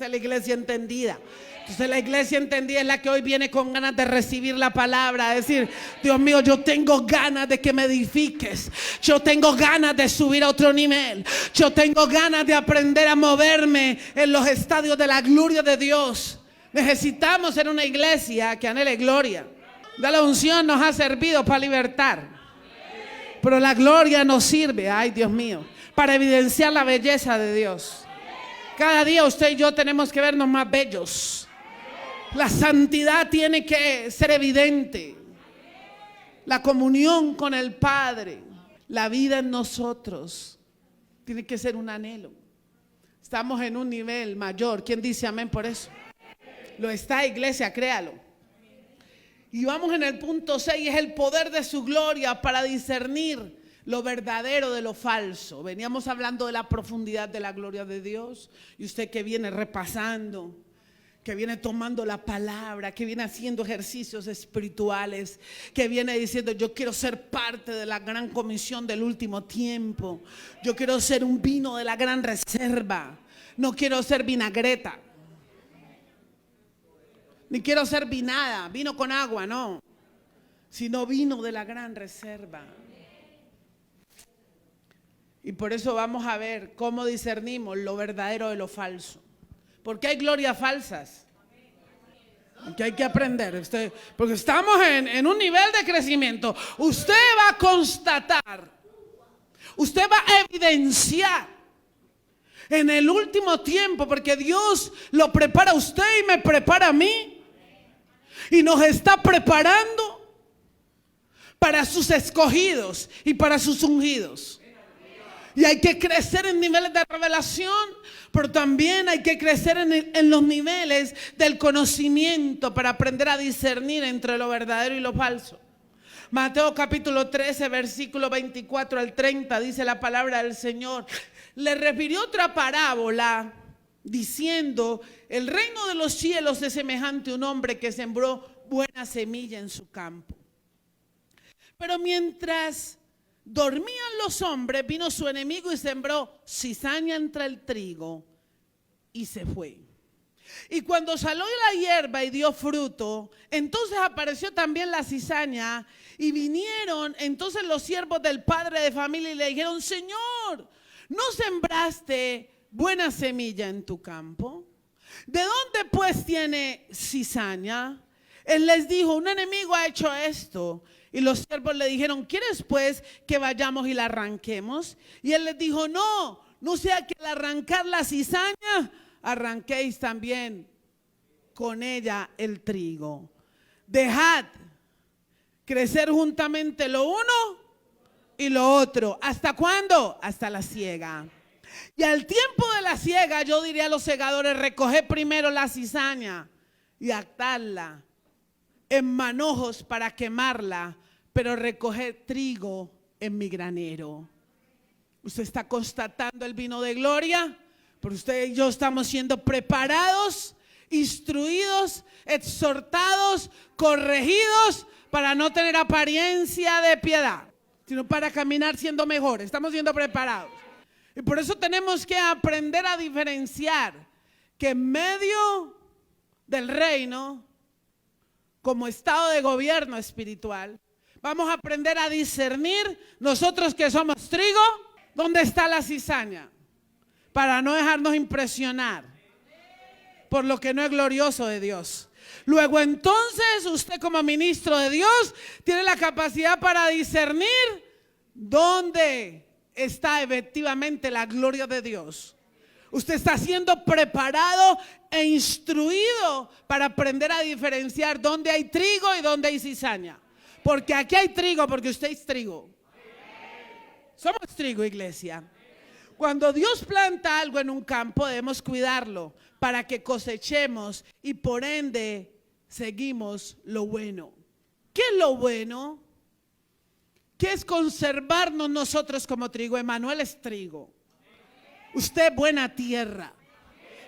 es la iglesia entendida. Entonces la iglesia entendida es la que hoy viene con ganas de recibir la palabra, decir: Dios mío, yo tengo ganas de que me edifiques, yo tengo ganas de subir a otro nivel, yo tengo ganas de aprender a moverme en los estadios de la gloria de Dios. Necesitamos ser una iglesia que anhele gloria. La unción nos ha servido para libertar, pero la gloria nos sirve, ay Dios mío, para evidenciar la belleza de Dios. Cada día usted y yo tenemos que vernos más bellos. La santidad tiene que ser evidente. La comunión con el Padre, la vida en nosotros, tiene que ser un anhelo. Estamos en un nivel mayor. ¿Quién dice amén por eso? Lo está, iglesia, créalo. Y vamos en el punto 6, es el poder de su gloria para discernir lo verdadero de lo falso. Veníamos hablando de la profundidad de la gloria de Dios. Y usted que viene repasando, que viene tomando la palabra, que viene haciendo ejercicios espirituales, que viene diciendo: yo quiero ser parte de la gran comisión del último tiempo. Yo quiero ser un vino de la gran reserva. No quiero ser vinagreta, ni quiero ser vinada, vino con agua, no, sino vino de la gran reserva. Y por eso vamos a ver cómo discernimos lo verdadero de lo falso. Porque hay glorias falsas que hay que aprender. Porque estamos en un nivel de crecimiento. Usted va a constatar, usted va a evidenciar en el último tiempo, porque Dios lo prepara a usted y me prepara a mí. Y nos está preparando para sus escogidos y para sus ungidos. Y hay que crecer en niveles de revelación, pero también hay que crecer en los niveles del conocimiento para aprender a discernir entre lo verdadero y lo falso. Mateo capítulo 13, versículo 24 al 30, dice la palabra del Señor. Le refirió otra parábola diciendo: el reino de los cielos es semejante a un hombre que sembró buena semilla en su campo. Pero mientras dormían los hombres, vino su enemigo y sembró cizaña entre el trigo y se fue. Y cuando salió la hierba y dio fruto, entonces apareció también la cizaña. Y vinieron entonces los siervos del padre de familia y le dijeron: Señor, ¿no sembraste buena semilla en tu campo? ¿De dónde pues tiene cizaña? Él les dijo: un enemigo ha hecho esto. Y los siervos le dijeron: ¿quieres pues que vayamos y la arranquemos? Y él les dijo: no sea que al arrancar la cizaña arranquéis también con ella el trigo. Dejad crecer juntamente lo uno y lo otro. ¿Hasta cuándo? Hasta la siega. Y al tiempo de la siega, yo diría a los segadores: recoged primero la cizaña y atadla en manojos para quemarla, pero recoged trigo en mi granero. Usted está constatando el vino de gloria, pero usted y yo estamos siendo preparados, instruidos, exhortados, corregidos para no tener apariencia de piedad, sino para caminar siendo mejor. Estamos siendo preparados. Y por eso tenemos que aprender a diferenciar que en medio del reino, como estado de gobierno espiritual, vamos a aprender a discernir, nosotros que somos trigo, dónde está la cizaña, para no dejarnos impresionar por lo que no es glorioso de Dios. Luego entonces usted, como ministro de Dios, tiene la capacidad para discernir dónde está efectivamente la gloria de Dios. Usted está siendo preparado e instruido para aprender a diferenciar dónde hay trigo y dónde hay cizaña. Porque aquí hay trigo, porque usted es trigo. Somos trigo, iglesia. Cuando Dios planta algo en un campo, debemos cuidarlo para que cosechemos y por ende seguimos lo bueno. ¿Qué es lo bueno? ¿Qué es conservarnos nosotros como trigo? Emmanuel es trigo. Usted buena tierra.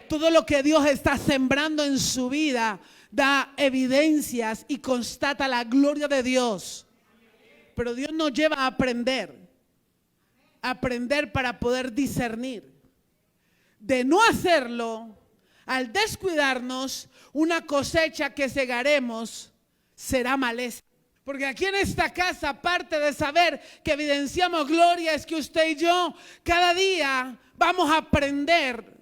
Todo lo que Dios está sembrando en su vida da evidencias y constata la gloria de Dios. Pero Dios nos lleva a aprender para poder discernir. De no hacerlo, al descuidarnos, una cosecha que segaremos será maleza. Porque aquí en esta casa, aparte de saber que evidenciamos gloria, es que usted y yo cada día vamos a aprender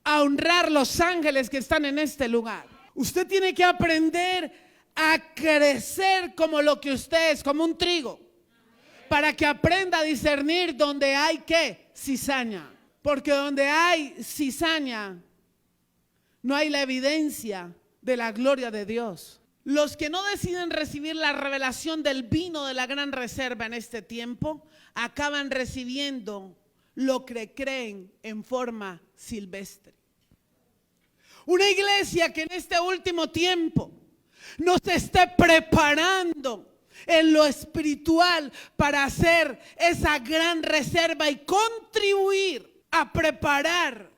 a honrar los ángeles que están en este lugar. Usted tiene que aprender a crecer como lo que usted es, como un trigo, para que aprenda a discernir donde hay ¿qué? Cizaña. Porque donde hay cizaña, no hay la evidencia de la gloria de Dios. Los que no deciden recibir la revelación del vino de la gran reserva en este tiempo, acaban recibiendo lo que creen en forma silvestre. Una iglesia que en este último tiempo nos esté preparando en lo espiritual para hacer esa gran reserva y contribuir a preparar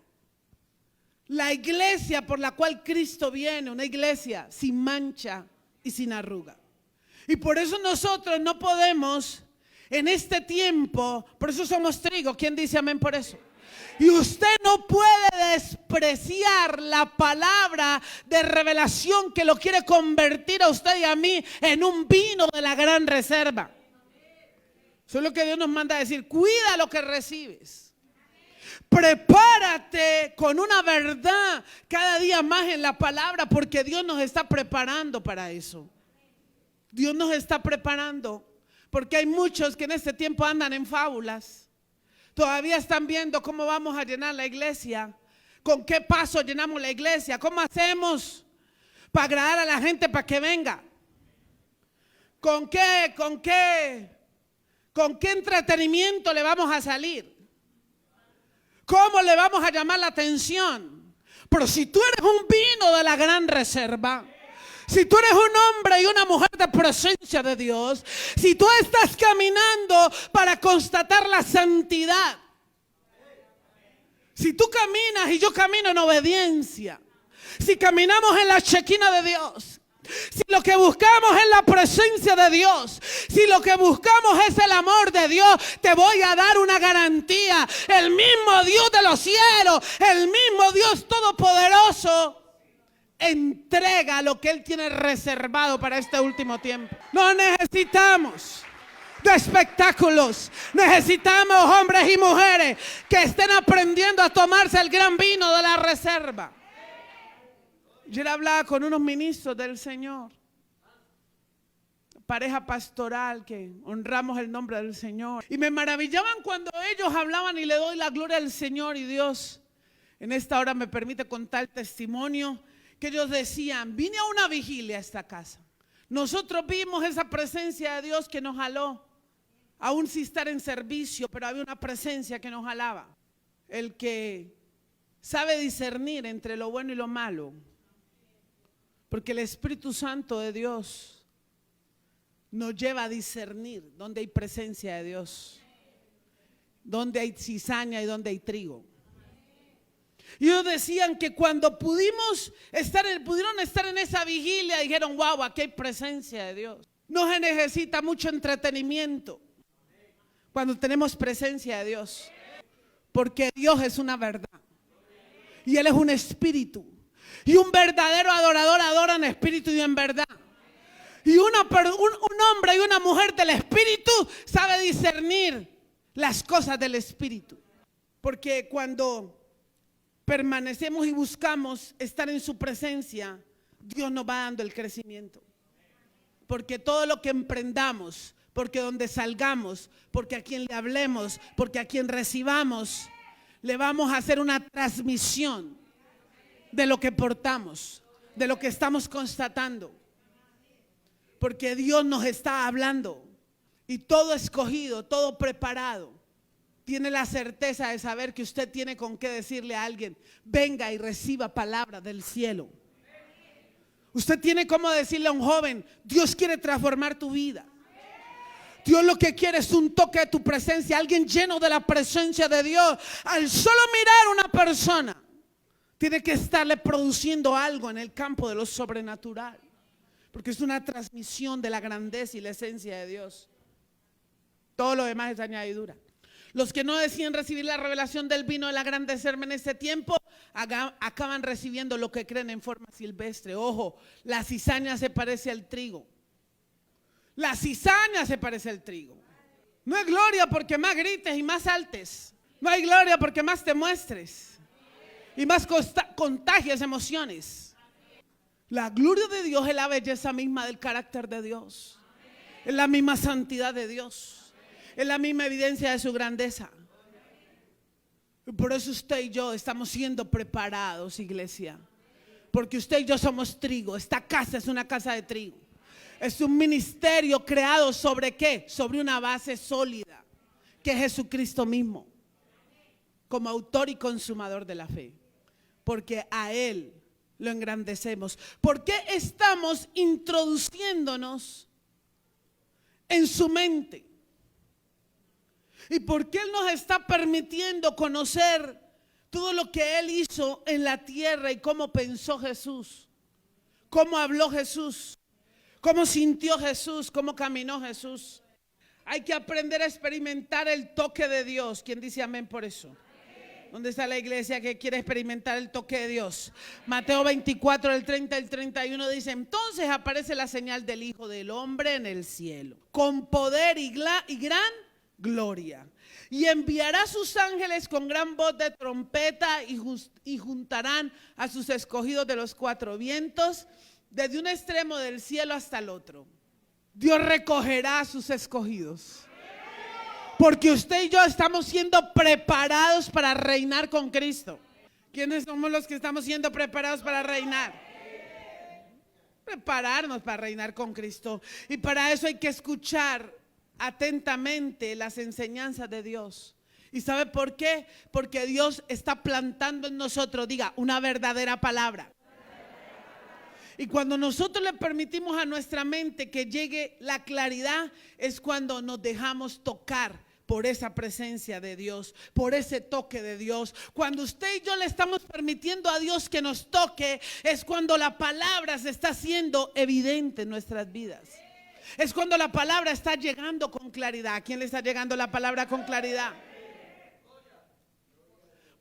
la iglesia por la cual Cristo viene, una iglesia sin mancha y sin arruga. Y por eso nosotros no podemos en este tiempo, por eso somos trigo. ¿Quién dice amén por eso? Y usted no puede despreciar la palabra de revelación que lo quiere convertir a usted y a mí en un vino de la gran reserva. Eso es lo que Dios nos manda a decir. Cuida lo que recibes. Prepárate con una verdad cada día más en la palabra, porque Dios nos está preparando para eso. Dios nos está preparando, porque hay muchos que en este tiempo andan en fábulas. Todavía están viendo cómo vamos a llenar la iglesia, con qué paso llenamos la iglesia, cómo hacemos para agradar a la gente para que venga, con qué entretenimiento le vamos a salir. ¿Cómo le vamos a llamar la atención? Pero si tú eres un vino de la gran reserva, si tú eres un hombre y una mujer de presencia de Dios, si tú estás caminando para constatar la santidad, si tú caminas y yo camino en obediencia, si caminamos en la chequina de Dios, si lo que buscamos es la presencia de Dios, si lo que buscamos es el amor de Dios, te voy a dar una garantía. El mismo Dios de los cielos, el mismo Dios todopoderoso, entrega lo que Él tiene reservado para este último tiempo. No necesitamos de espectáculos, necesitamos hombres y mujeres que estén aprendiendo a tomarse el gran vino de la reserva. Yo le hablaba con unos ministros del Señor, pareja pastoral que honramos el nombre del Señor, y me maravillaban cuando ellos hablaban, y le doy la gloria al Señor. Y Dios en esta hora me permite contar testimonio, que ellos decían: vine a una vigilia a esta casa, nosotros vimos esa presencia de Dios que nos jaló, aún sin estar en servicio, pero había una presencia que nos jalaba. El que sabe discernir entre lo bueno y lo malo, porque el Espíritu Santo de Dios nos lleva a discernir dónde hay presencia de Dios, dónde hay cizaña y dónde hay trigo. Y ellos decían que cuando pudieron estar en esa vigilia, dijeron: wow, aquí hay presencia de Dios. No se necesita mucho entretenimiento cuando tenemos presencia de Dios, porque Dios es una verdad y Él es un espíritu. Y un verdadero adorador adora en espíritu y en verdad. Y un hombre y una mujer del espíritu sabe discernir las cosas del espíritu. Porque cuando permanecemos y buscamos estar en su presencia, Dios nos va dando el crecimiento. Porque todo lo que emprendamos, porque donde salgamos, porque a quien le hablemos, porque a quien recibamos, le vamos a hacer una transmisión de lo que portamos, de lo que estamos constatando, porque Dios nos está hablando, y todo escogido, todo preparado, tiene la certeza de saber que usted tiene con qué decirle a alguien: venga y reciba palabra del cielo. Usted tiene como decirle a un joven: Dios quiere transformar tu vida. Dios lo que quiere es un toque de tu presencia, alguien lleno de la presencia de Dios. Al solo mirar a una persona, tiene que estarle produciendo algo en el campo de lo sobrenatural, porque es una transmisión de la grandeza y la esencia de Dios. Todo lo demás es añadidura. Los que no deciden recibir la revelación del vino de la gran reserva en este tiempo acaban recibiendo lo que creen en forma silvestre. Ojo, la cizaña se parece al trigo. La cizaña se parece al trigo. No hay gloria porque más grites y más saltes. No hay gloria porque más te muestres y más contagias emociones. La gloria de Dios es la belleza misma del carácter de Dios. Es la misma santidad de Dios. Es la misma evidencia de su grandeza. Y por eso usted y yo estamos siendo preparados, iglesia. Porque usted y yo somos trigo. Esta casa es una casa de trigo. Es un ministerio creado ¿sobre qué? Sobre una base sólida, que es Jesucristo mismo, como autor y consumador de la fe. Porque a Él lo engrandecemos. ¿Por qué estamos introduciéndonos en su mente? ¿Y por qué Él nos está permitiendo conocer todo lo que Él hizo en la tierra y cómo pensó Jesús? ¿Cómo habló Jesús? ¿Cómo sintió Jesús? ¿Cómo caminó Jesús? Hay que aprender a experimentar el toque de Dios. ¿Quién dice amén por eso? ¿Dónde está la iglesia que quiere experimentar el toque de Dios? Mateo 24, el 30 y el 31 dice: entonces aparece la señal del Hijo del Hombre en el cielo, con poder y gran gloria. Y enviará a sus ángeles con gran voz de trompeta y juntarán a sus escogidos de los cuatro vientos, desde un extremo del cielo hasta el otro. Dios recogerá a sus escogidos. Porque usted y yo estamos siendo preparados para reinar con Cristo. ¿Quiénes somos los que estamos siendo preparados para reinar? Prepararnos para reinar con Cristo. Y para eso hay que escuchar atentamente las enseñanzas de Dios. ¿Y sabe por qué? Porque Dios está plantando en nosotros, diga, una verdadera palabra. Y cuando nosotros le permitimos a nuestra mente que llegue la claridad, es cuando nos dejamos tocar por esa presencia de Dios, por ese toque de Dios. Cuando usted y yo le estamos permitiendo a Dios que nos toque, es cuando la palabra se está haciendo evidente en nuestras vidas. Es cuando la palabra está llegando con claridad. ¿A quién le está llegando la palabra con claridad?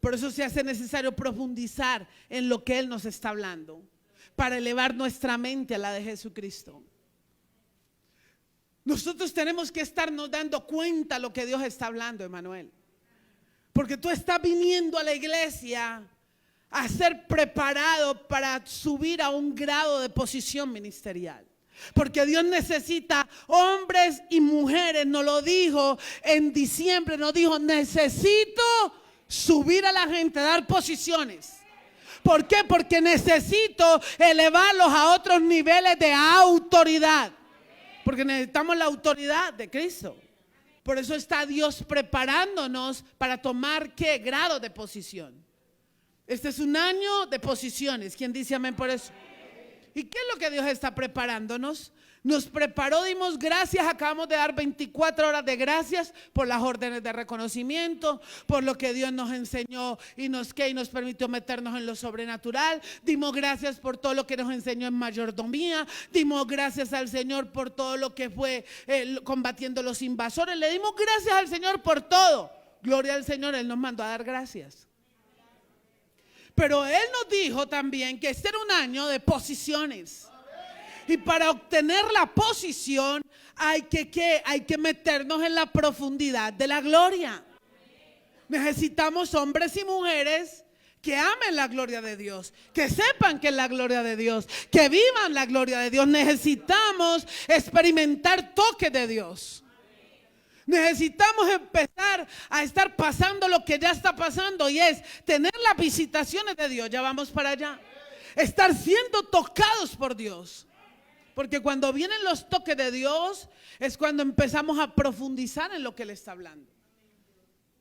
Por eso se hace necesario profundizar en lo que Él nos está hablando, para elevar nuestra mente a la de Jesucristo. Nosotros tenemos que estarnos dando cuenta de lo que Dios está hablando, Emanuel. Porque tú estás viniendo a la iglesia a ser preparado para subir a un grado de posición ministerial. Porque Dios necesita hombres y mujeres. Nos lo dijo en diciembre, nos dijo: necesito subir a la gente, dar posiciones. ¿Por qué? Porque necesito elevarlos a otros niveles de autoridad. Porque necesitamos la autoridad de Cristo. Por eso está Dios preparándonos para tomar ¿qué? Grado de posición. Este es un año de posiciones. ¿Quién dice amén por eso? ¿Y qué es lo que Dios está preparándonos? Nos preparó, dimos gracias, acabamos de dar 24 horas de gracias por las órdenes de reconocimiento, por lo que Dios nos enseñó y nos permitió meternos en lo sobrenatural. Dimos gracias por todo lo que nos enseñó en mayordomía. Dimos gracias al Señor por todo lo que fue combatiendo los invasores. Le dimos gracias al Señor por todo. Gloria al Señor, Él nos mandó a dar gracias. Pero Él nos dijo también que este era un año de posiciones. Y para obtener la posición hay que meternos en la profundidad de la gloria. Necesitamos hombres y mujeres que amen la gloria de Dios, que sepan que es la gloria de Dios, que vivan la gloria de Dios. Necesitamos experimentar toque de Dios. Necesitamos empezar a estar pasando lo que ya está pasando, y es tener las visitaciones de Dios. Ya vamos para allá. Estar siendo tocados por Dios. Porque cuando vienen los toques de Dios es cuando empezamos a profundizar en lo que Él está hablando.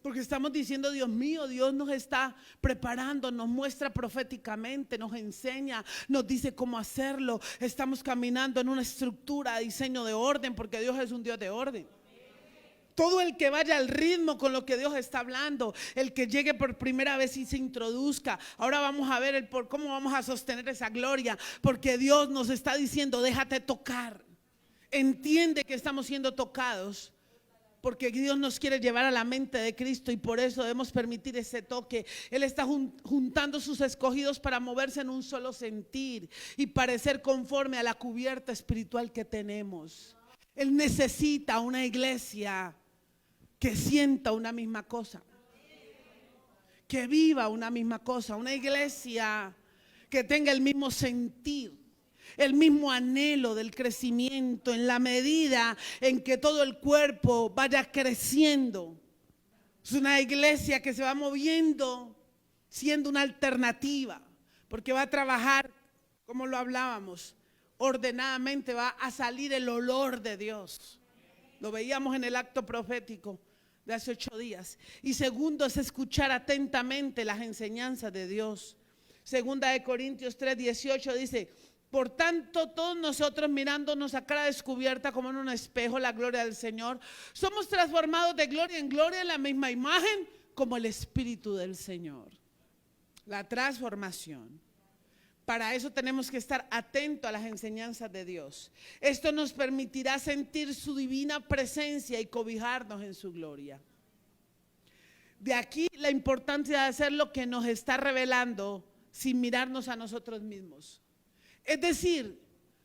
Porque estamos diciendo: Dios mío, Dios nos está preparando, nos muestra proféticamente, nos enseña, nos dice cómo hacerlo. Estamos caminando en una estructura, diseño de orden, porque Dios es un Dios de orden. Todo el que vaya al ritmo con lo que Dios está hablando, el que llegue por primera vez y se introduzca. Ahora vamos a ver por cómo vamos a sostener esa gloria, porque Dios nos está diciendo: déjate tocar. Entiende que estamos siendo tocados porque Dios nos quiere llevar a la mente de Cristo y por eso debemos permitir ese toque. Él está juntando sus escogidos para moverse en un solo sentir y parecer conforme a la cubierta espiritual que tenemos. Él necesita una iglesia que sienta una misma cosa, que viva una misma cosa, una iglesia que tenga el mismo sentir, el mismo anhelo del crecimiento en la medida en que todo el cuerpo vaya creciendo. Es una iglesia que se va moviendo siendo una alternativa, porque va a trabajar, como lo hablábamos, ordenadamente va a salir el olor de Dios. Lo veíamos en el acto profético de hace 8 días. Y segundo es escuchar atentamente las enseñanzas de Dios. Segunda de Corintios 3:18 dice: por tanto, todos nosotros mirándonos a cara descubierta como en un espejo la gloria del Señor, somos transformados de gloria en gloria en la misma imagen como el Espíritu del Señor. La transformación. Para eso tenemos que estar atentos a las enseñanzas de Dios. Esto nos permitirá sentir su divina presencia y cobijarnos en su gloria. De aquí la importancia de hacer lo que nos está revelando sin mirarnos a nosotros mismos. Es decir,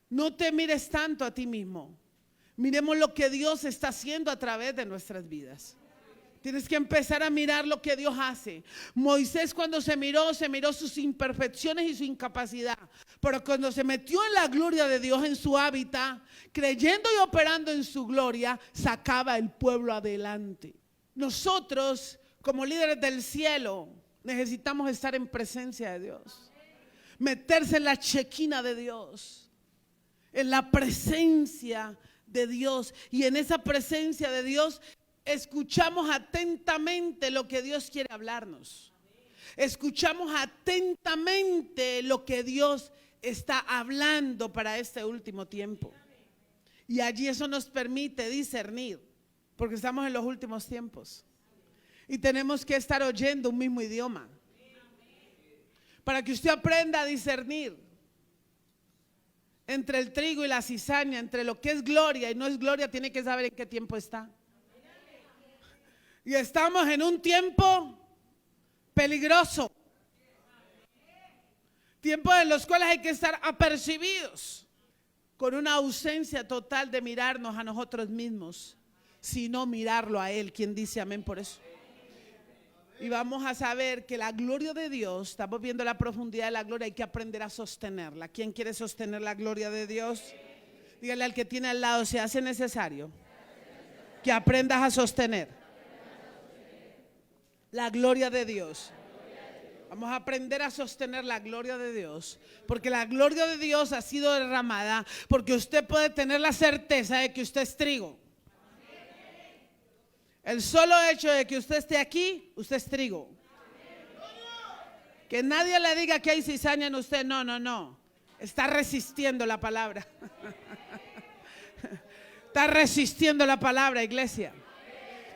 no te mires tanto a ti mismo. Miremos lo que Dios está haciendo a través de nuestras vidas. Tienes que empezar a mirar lo que Dios hace. Moisés cuando se miró sus imperfecciones y su incapacidad. Pero cuando se metió en la gloria de Dios, en su hábitat, creyendo y operando en su gloria, sacaba el pueblo adelante. Nosotros, como líderes del cielo, necesitamos estar en presencia de Dios. Meterse en la chequina de Dios, en la presencia de Dios. Y en esa presencia de Dios escuchamos atentamente lo que Dios quiere hablarnos. Escuchamos atentamente lo que Dios está hablando para este último tiempo. Y allí eso nos permite discernir, porque estamos en los últimos tiempos. Y tenemos que estar oyendo un mismo idioma. Para que usted aprenda a discernir entre el trigo y la cizaña, entre lo que es gloria y no es gloria, tiene que saber en qué tiempo está. Y estamos en un tiempo peligroso. Tiempos en los cuales hay que estar apercibidos, con una ausencia total de mirarnos a nosotros mismos, sino mirarlo a Él. ¿Quién dice amén por eso? Y vamos a saber que la gloria de Dios, estamos viendo la profundidad de la gloria, hay que aprender a sostenerla. ¿Quién quiere sostener la gloria de Dios? Dígale al que tiene al lado, se hace necesario que aprendas a sostener la gloria de Dios. Vamos a aprender a sostener la gloria de Dios, porque la gloria de Dios ha sido derramada, porque usted puede tener la certeza de que usted es trigo. El solo hecho de que usted esté aquí, usted es trigo. Que nadie le diga que hay cizaña en usted. No, no, no. Está resistiendo la palabra. Está resistiendo la palabra, iglesia.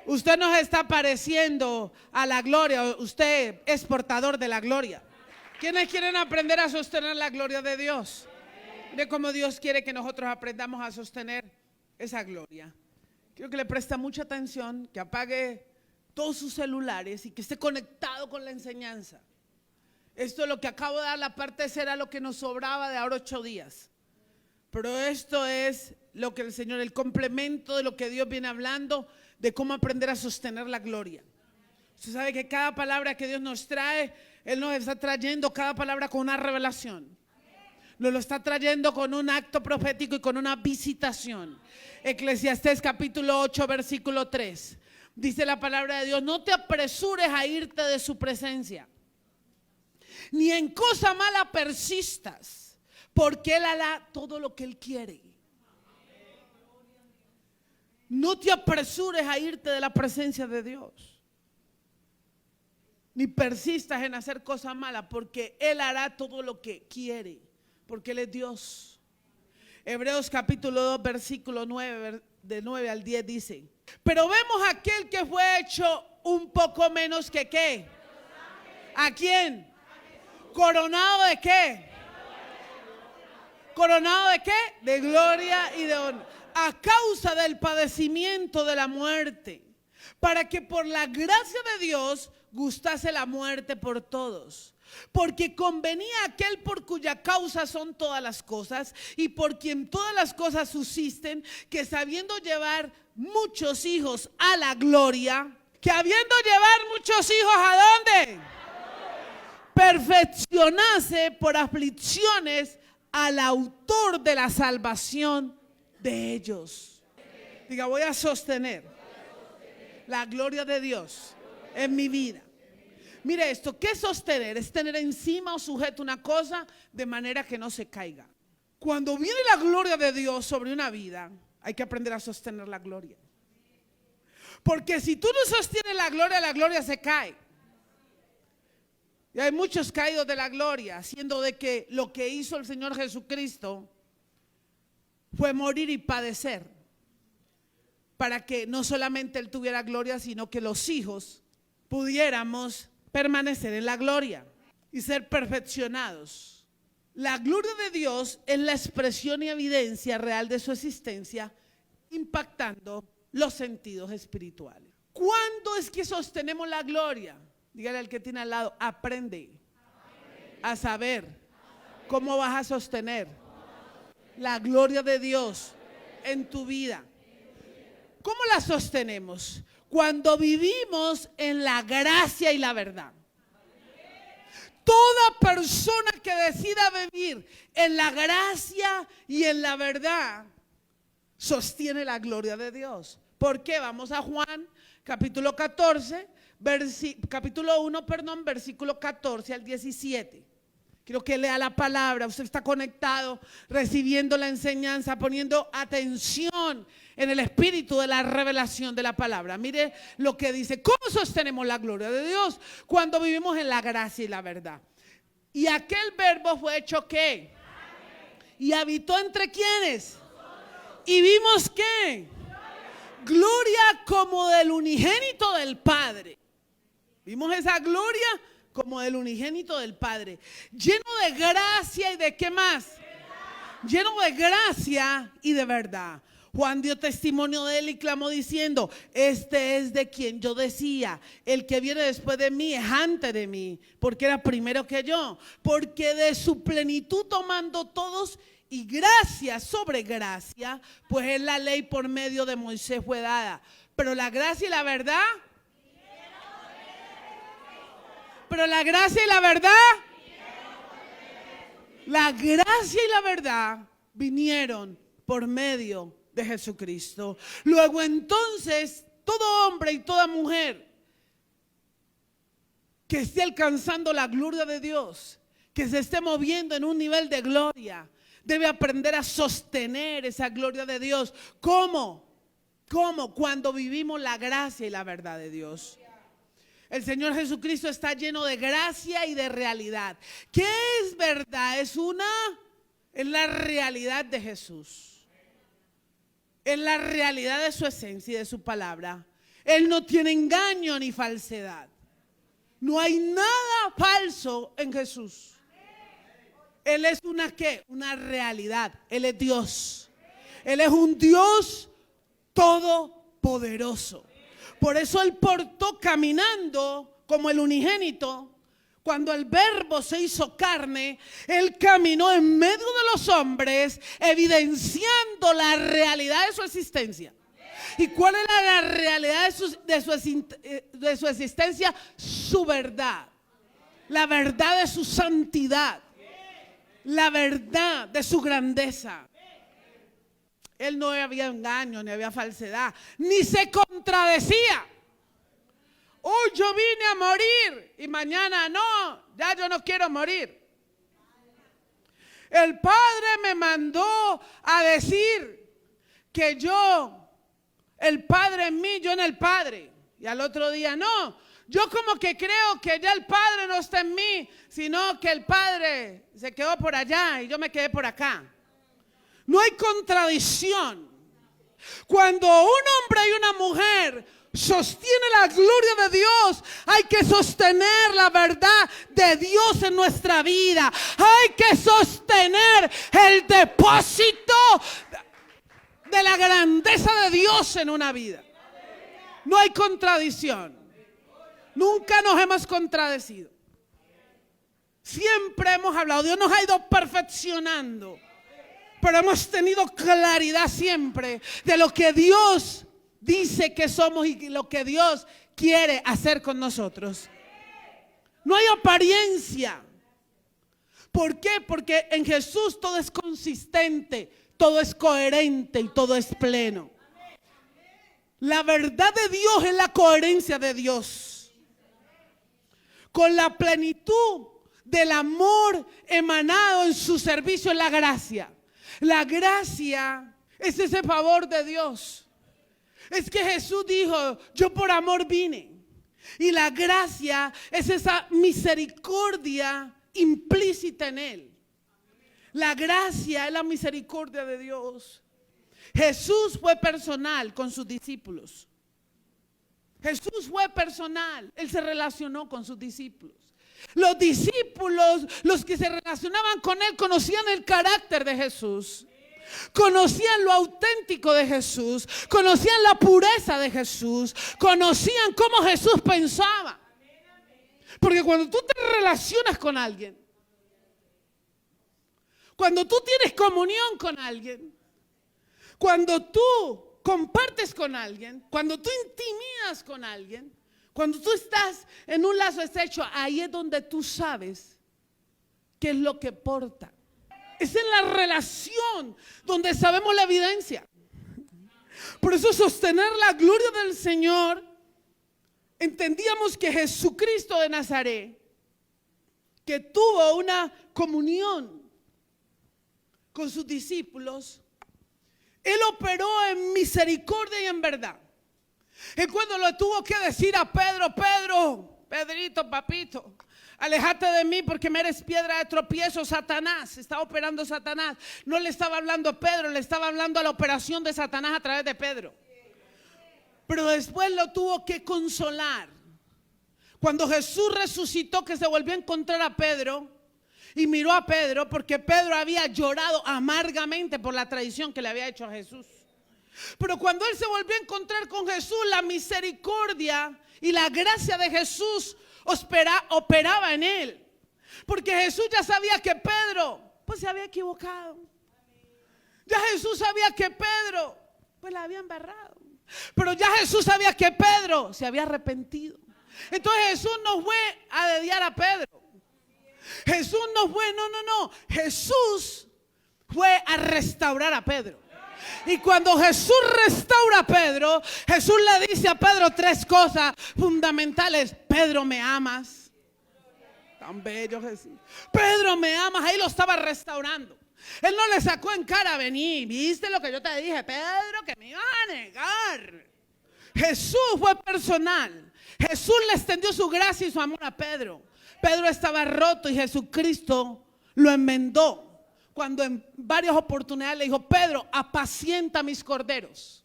Usted no está pareciendo a la gloria. Usted es portador de la gloria. ¿Quiénes quieren aprender a sostener la gloria de Dios? De cómo Dios quiere que nosotros aprendamos a sostener esa gloria. Quiero que le preste mucha atención, que apague todos sus celulares y que esté conectado con la enseñanza. Esto es lo que acabo de dar, la parte esa era lo que nos sobraba de ahora 8 días. Pero esto es lo que el Señor, el complemento de lo que Dios viene hablando, de cómo aprender a sostener la gloria. Usted sabe que cada palabra que Dios nos trae, Él nos está trayendo cada palabra con una revelación. Nos lo está trayendo con un acto profético y con una visitación. Eclesiastés capítulo 8 versículo 3. Dice la palabra de Dios: no te apresures a irte de su presencia, ni en cosa mala persistas, porque Él hará todo lo que Él quiere. No te apresures a irte de la presencia de Dios, ni persistas en hacer cosas malas, porque Él hará todo lo que quiere, porque Él es Dios. Hebreos capítulo 2 versículo 9, de 9 al 10 dice: pero vemos a aquel que fue hecho un poco menos que ¿qué? ¿A quién? ¿Coronado de qué? ¿Coronado de qué? De gloria y de honor. a causa del padecimiento de la muerte, para que por la gracia de Dios gustase la muerte por todos. Porque convenía a aquel por cuya causa son todas las cosas y por quien todas las cosas subsisten, que sabiendo llevar muchos hijos a la gloria, que habiendo llevar muchos hijos ¿a dónde? Perfeccionase por aflicciones al autor de la salvación de ellos. Diga, voy a sostener la gloria de Dios en mi vida. Mire esto, ¿qué es sostener? Es tener encima o sujeto una cosa de manera que no se caiga. Cuando viene la gloria de Dios sobre una vida, hay que aprender a sostener la gloria. Porque si tú no sostienes la gloria se cae. Y hay muchos caídos de la gloria, siendo de que lo que hizo el Señor Jesucristo fue morir y padecer, para que no solamente Él tuviera gloria, sino que los hijos pudiéramos permanecer en la gloria y ser perfeccionados. La gloria de Dios es la expresión y evidencia real de su existencia, impactando los sentidos espirituales. ¿Cuándo es que sostenemos la gloria? Dígale al que tiene al lado, aprende a saber cómo vas a sostener la gloria de Dios en tu vida. ¿Cómo la sostenemos? Cuando vivimos en la gracia y la verdad. Toda persona que decida vivir en la gracia y en la verdad sostiene la gloria de Dios. ¿Por qué? Vamos a Juan capítulo 14, capítulo 1, versículo 14 al 17. Quiero que lea la palabra. Usted está conectado, recibiendo la enseñanza, poniendo atención en el espíritu de la revelación de la palabra. Mire lo que dice. ¿Cómo sostenemos la gloria de Dios? Cuando vivimos en la gracia y la verdad. Y aquel verbo fue hecho ¿qué? Y habitó entre ¿quiénes? Y vimos ¿qué? Gloria como del unigénito del Padre. Vimos esa gloria como del unigénito del Padre, lleno de gracia y de ¿qué más? Lleno de gracia y de verdad. Juan dio testimonio de él y clamó diciendo: este es de quien yo decía, el que viene después de mí es antes de mí, porque era primero que yo, porque de su plenitud tomando todos, y gracia sobre gracia, pues es la ley por medio de Moisés fue dada, pero la gracia y la verdad, la gracia y la verdad vinieron por medio de Jesucristo. Luego entonces todo hombre y toda mujer que esté alcanzando la gloria de Dios, que se esté moviendo en un nivel de gloria, debe aprender a sostener esa gloria de Dios. ¿Cómo? Cuando vivimos la gracia y la verdad de Dios. El Señor Jesucristo está lleno de gracia y de realidad. ¿Qué es verdad? Es la realidad de Jesús. Es la realidad de su esencia y de su palabra. Él no tiene engaño ni falsedad. No hay nada falso en Jesús. Él es una realidad. Él es Dios. Él es un Dios todopoderoso. Por eso Él portó caminando como el unigénito. Cuando el verbo se hizo carne, Él caminó en medio de los hombres, evidenciando la realidad de su existencia. ¿Y cuál era la realidad de su existencia? Su verdad. La verdad de su santidad. La verdad de su grandeza. Él no había engaño, ni había falsedad, ni se contradecía. Hoy yo vine a morir y mañana no, ya yo no quiero morir. El Padre me mandó a decir que el Padre en mí, yo en el Padre. Y al otro día no, yo como que creo que ya el Padre no está en mí, sino que el Padre se quedó por allá y yo me quedé por acá. No hay contradicción. Cuando un hombre y una mujer sostiene la gloria de Dios, hay que sostener la verdad de Dios en nuestra vida. Hay que sostener el depósito de la grandeza de Dios en una vida. No hay contradicción. Nunca nos hemos contradecido. Siempre hemos hablado. Dios nos ha ido perfeccionando. Pero hemos tenido claridad siempre de lo que Dios dice que somos y lo que Dios quiere hacer con nosotros. No hay apariencia. ¿Por qué? Porque en Jesús todo es consistente, todo es coherente y todo es pleno. La verdad de Dios es la coherencia de Dios. Con la plenitud del amor emanado en su servicio en la gracia. La gracia es ese favor de Dios. Es que Jesús dijo, yo por amor vine. Y la gracia es esa misericordia implícita en Él. La gracia es la misericordia de Dios. Jesús fue personal con sus discípulos. Jesús fue personal. Él se relacionó con sus discípulos. Los discípulos, los que se relacionaban con Él, conocían el carácter de Jesús. Conocían lo auténtico de Jesús. Conocían la pureza de Jesús. Conocían cómo Jesús pensaba. Porque cuando tú te relacionas con alguien, cuando tú tienes comunión con alguien, cuando tú compartes con alguien, cuando tú intimidas con alguien, cuando tú estás en un lazo estrecho, ahí es donde tú sabes qué es lo que porta. Es en la relación donde sabemos la evidencia. Por eso sostener la gloria del Señor, entendíamos que Jesucristo de Nazaret, que tuvo una comunión con sus discípulos, Él operó en misericordia y en verdad. Y cuando le tuvo que decir a Pedro, Pedrito, papito, aléjate de mí porque me eres piedra de tropiezo, Satanás. Estaba operando Satanás. No le estaba hablando a Pedro, le estaba hablando a la operación de Satanás a través de Pedro. Pero después lo tuvo que consolar. Cuando Jesús resucitó, que se volvió a encontrar a Pedro y miró a Pedro, porque Pedro había llorado amargamente por la traición que le había hecho a Jesús. Pero cuando él se volvió a encontrar con Jesús, la misericordia y la gracia de Jesús operaba en él. Porque Jesús ya sabía que Pedro pues se había equivocado. Ya Jesús sabía que Pedro pues la había embarrado. Pero ya Jesús sabía que Pedro se había arrepentido. Entonces Jesús no fue a dediar a Pedro. Jesús no fue, no. Jesús fue a restaurar a Pedro. Y cuando Jesús restaura a Pedro, Jesús le dice a Pedro tres cosas fundamentales. Pedro, ¿me amas? Tan bello Jesús. Pedro, ¿me amas? Ahí lo estaba restaurando. Él no le sacó en cara, vení, ¿viste lo que yo te dije, Pedro? Que me iban a negar. Jesús fue personal. Jesús le extendió su gracia y su amor a Pedro. Pedro estaba roto y Jesucristo lo enmendó. Cuando en varias oportunidades le dijo, Pedro, apacienta mis corderos.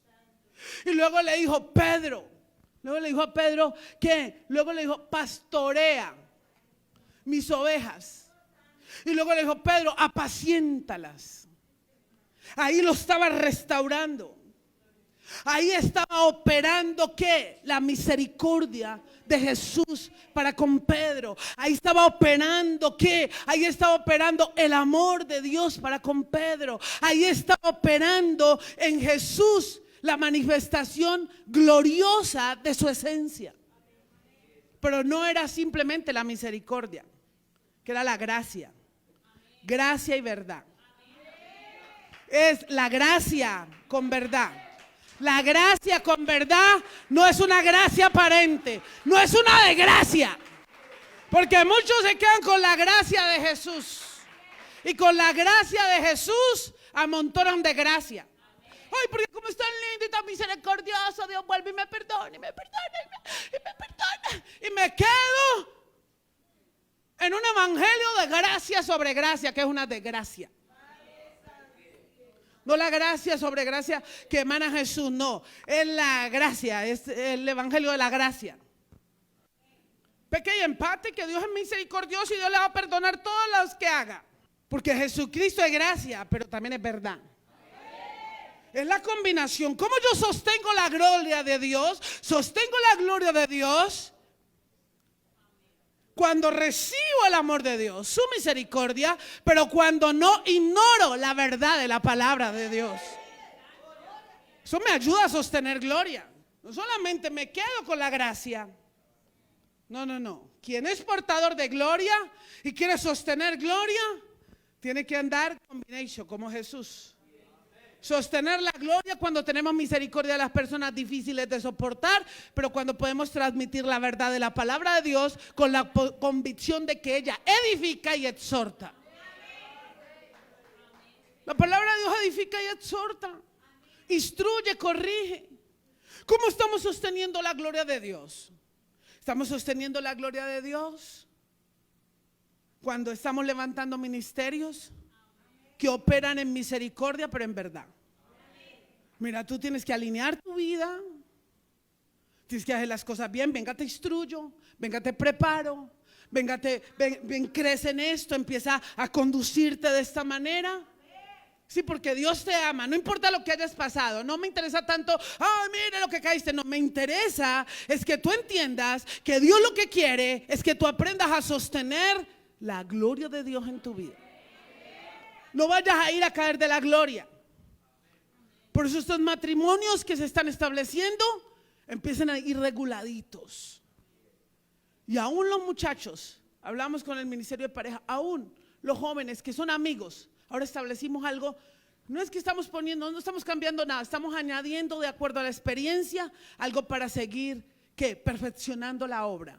Y luego le dijo, a Pedro, ¿qué? Luego le dijo, pastorea mis ovejas. Y luego le dijo, Pedro, apaciéntalas. Ahí lo estaba restaurando. Ahí estaba operando ¿qué? La misericordia de Jesús para con Pedro. Ahí estaba operando ¿qué? Ahí estaba operando el amor de Dios para con Pedro. Ahí estaba operando en Jesús la manifestación gloriosa de su esencia. Pero no era simplemente la misericordia, que era la gracia. Gracia y verdad. Es la gracia con verdad. La gracia con verdad no es una gracia aparente, no es una desgracia. Porque muchos se quedan con la gracia de Jesús. Y con la gracia de Jesús amontonan de gracia. Ay, porque como es tan lindo y tan misericordioso, Dios vuelve y me perdona, y me perdona. Y me quedo en un evangelio de gracia sobre gracia, que es una desgracia. No la gracia sobre gracia que emana Jesús, no. Es la gracia, es el evangelio de la gracia. Peque y empate, que Dios es misericordioso y Dios le va a perdonar todos los que haga. Porque Jesucristo es gracia, pero también es verdad. Es la combinación. ¿Cómo yo sostengo la gloria de Dios? Sostengo la gloria de Dios cuando recibo el amor de Dios, su misericordia, pero cuando no ignoro la verdad de la palabra de Dios. Eso me ayuda a sostener gloria. No solamente me quedo con la gracia. No. Quien es portador de gloria y quiere sostener gloria, tiene que andar combination como Jesús. Sostener la gloria cuando tenemos misericordia de las personas difíciles de soportar, pero cuando podemos transmitir la verdad de la palabra de Dios con la convicción de que ella edifica y exhorta. La palabra de Dios edifica y exhorta, instruye, corrige. ¿Cómo estamos sosteniendo la gloria de Dios? ¿Estamos sosteniendo la gloria de Dios cuando estamos levantando ministerios que operan en misericordia, pero en verdad? Mira, tú tienes que alinear tu vida, tienes que hacer las cosas bien. Venga, te instruyo, venga, te preparo, ven, crece en esto, empieza a conducirte de esta manera. Sí, porque Dios te ama, no importa lo que hayas pasado. No me interesa tanto, mire lo que caíste. No, me interesa es que tú entiendas que Dios lo que quiere es que tú aprendas a sostener la gloria de Dios en tu vida. No vayas a ir a caer de la gloria. Por eso estos matrimonios que se están estableciendo empiezan a ir reguladitos. Y aún los muchachos, hablamos con el ministerio de pareja, aún los jóvenes que son amigos, ahora establecimos algo. No es que estamos poniendo, no estamos cambiando nada, estamos añadiendo de acuerdo a la experiencia algo para seguir perfeccionando la obra.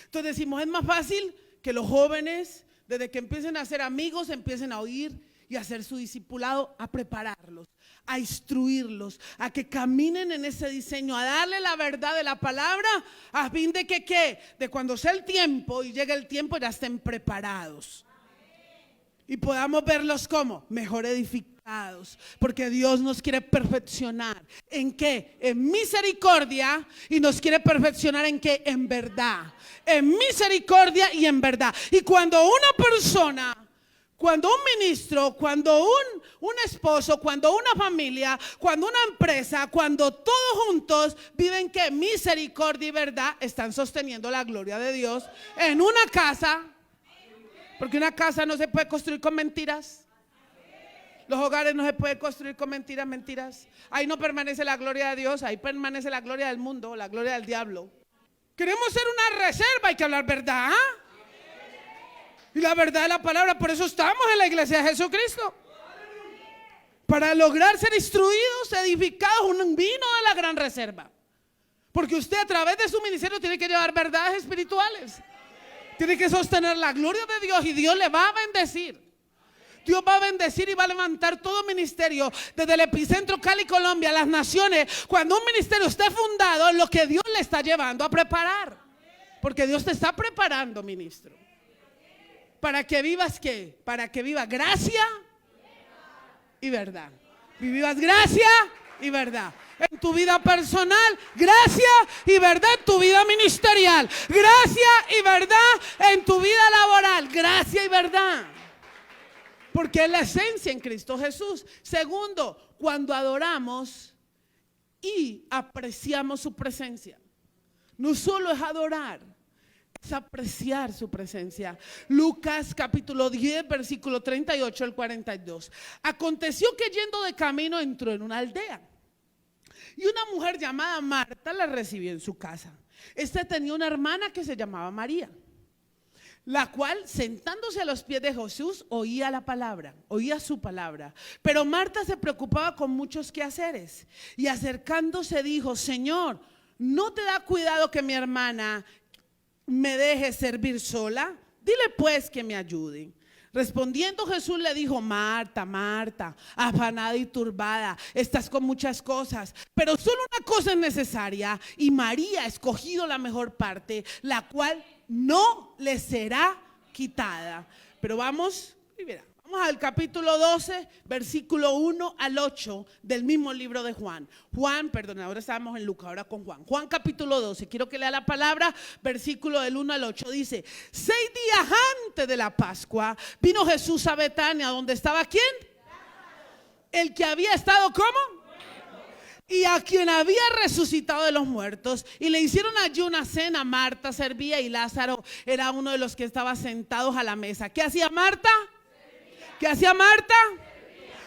Entonces decimos, es más fácil que los jóvenes, desde que empiecen a ser amigos, empiecen a oír y a hacer su discipulado, a prepararlos, a instruirlos, a que caminen en ese diseño, a darle la verdad de la palabra, a fin de que de cuando sea el tiempo y llegue el tiempo ya estén preparados. Y podamos verlos como mejor edificados, porque Dios nos quiere perfeccionar. ¿En qué? En misericordia. Y nos quiere perfeccionar ¿en qué? En verdad. En misericordia y en verdad. Y cuando una persona, cuando un ministro, cuando un esposo, cuando una familia, cuando una empresa, cuando todos juntos viven ¿qué? Misericordia y verdad, están sosteniendo la gloria de Dios en una casa. Porque una casa no se puede construir con mentiras. Los hogares no se pueden construir con mentiras. Ahí no permanece la gloria de Dios, ahí permanece la gloria del mundo, la gloria del diablo. Queremos ser una reserva, hay que hablar verdad. Y la verdad de la palabra, por eso estamos en la iglesia de Jesucristo. Para lograr ser instruidos, edificados, un vino de la gran reserva. Porque usted a través de su ministerio tiene que llevar verdades espirituales. Tiene que sostener la gloria de Dios y Dios le va a bendecir. Dios va a bendecir y va a levantar todo ministerio desde el epicentro Cali, Colombia, las naciones. Cuando un ministerio esté fundado en lo que Dios le está llevando a preparar. Porque Dios te está preparando, ministro. ¿Para que vivas qué? Para que vivas gracia y verdad. Vivas gracia y verdad. En tu vida personal, gracia y verdad en tu vida ministerial, gracia y verdad en tu vida laboral, gracia y verdad. Porque es la esencia en Cristo Jesús. Segundo, cuando adoramos y apreciamos su presencia. No solo es adorar, es apreciar su presencia. Lucas capítulo 10, versículo 38 al 42. Aconteció que yendo de camino entró en una aldea. Y una mujer llamada Marta la recibió en su casa. Esta tenía una hermana que se llamaba María, la cual sentándose a los pies de Jesús oía la palabra, oía su palabra. Pero Marta se preocupaba con muchos quehaceres y acercándose dijo: Señor, ¿no te da cuidado que mi hermana me deje servir sola? Dile pues que me ayude. Respondiendo Jesús le dijo: Marta, Marta, afanada y turbada, estás con muchas cosas, pero solo una cosa es necesaria, y María ha escogido la mejor parte, la cual no le será quitada. Pero vamos al capítulo 12, versículo 1 al 8 del mismo libro de Juan. Ahora estábamos en Lucas, ahora con Juan. Juan capítulo 12, quiero que lea la palabra, versículo del 1 al 8. Dice: 6 días antes de la Pascua vino Jesús a Betania, donde estaba ¿quién? El que había estado ¿cómo? y a quien había resucitado de los muertos, y le hicieron allí una cena. Marta servía y Lázaro era uno de los que estaba sentados a la mesa. ¿Qué hacía Marta? ¿Qué hacía Marta?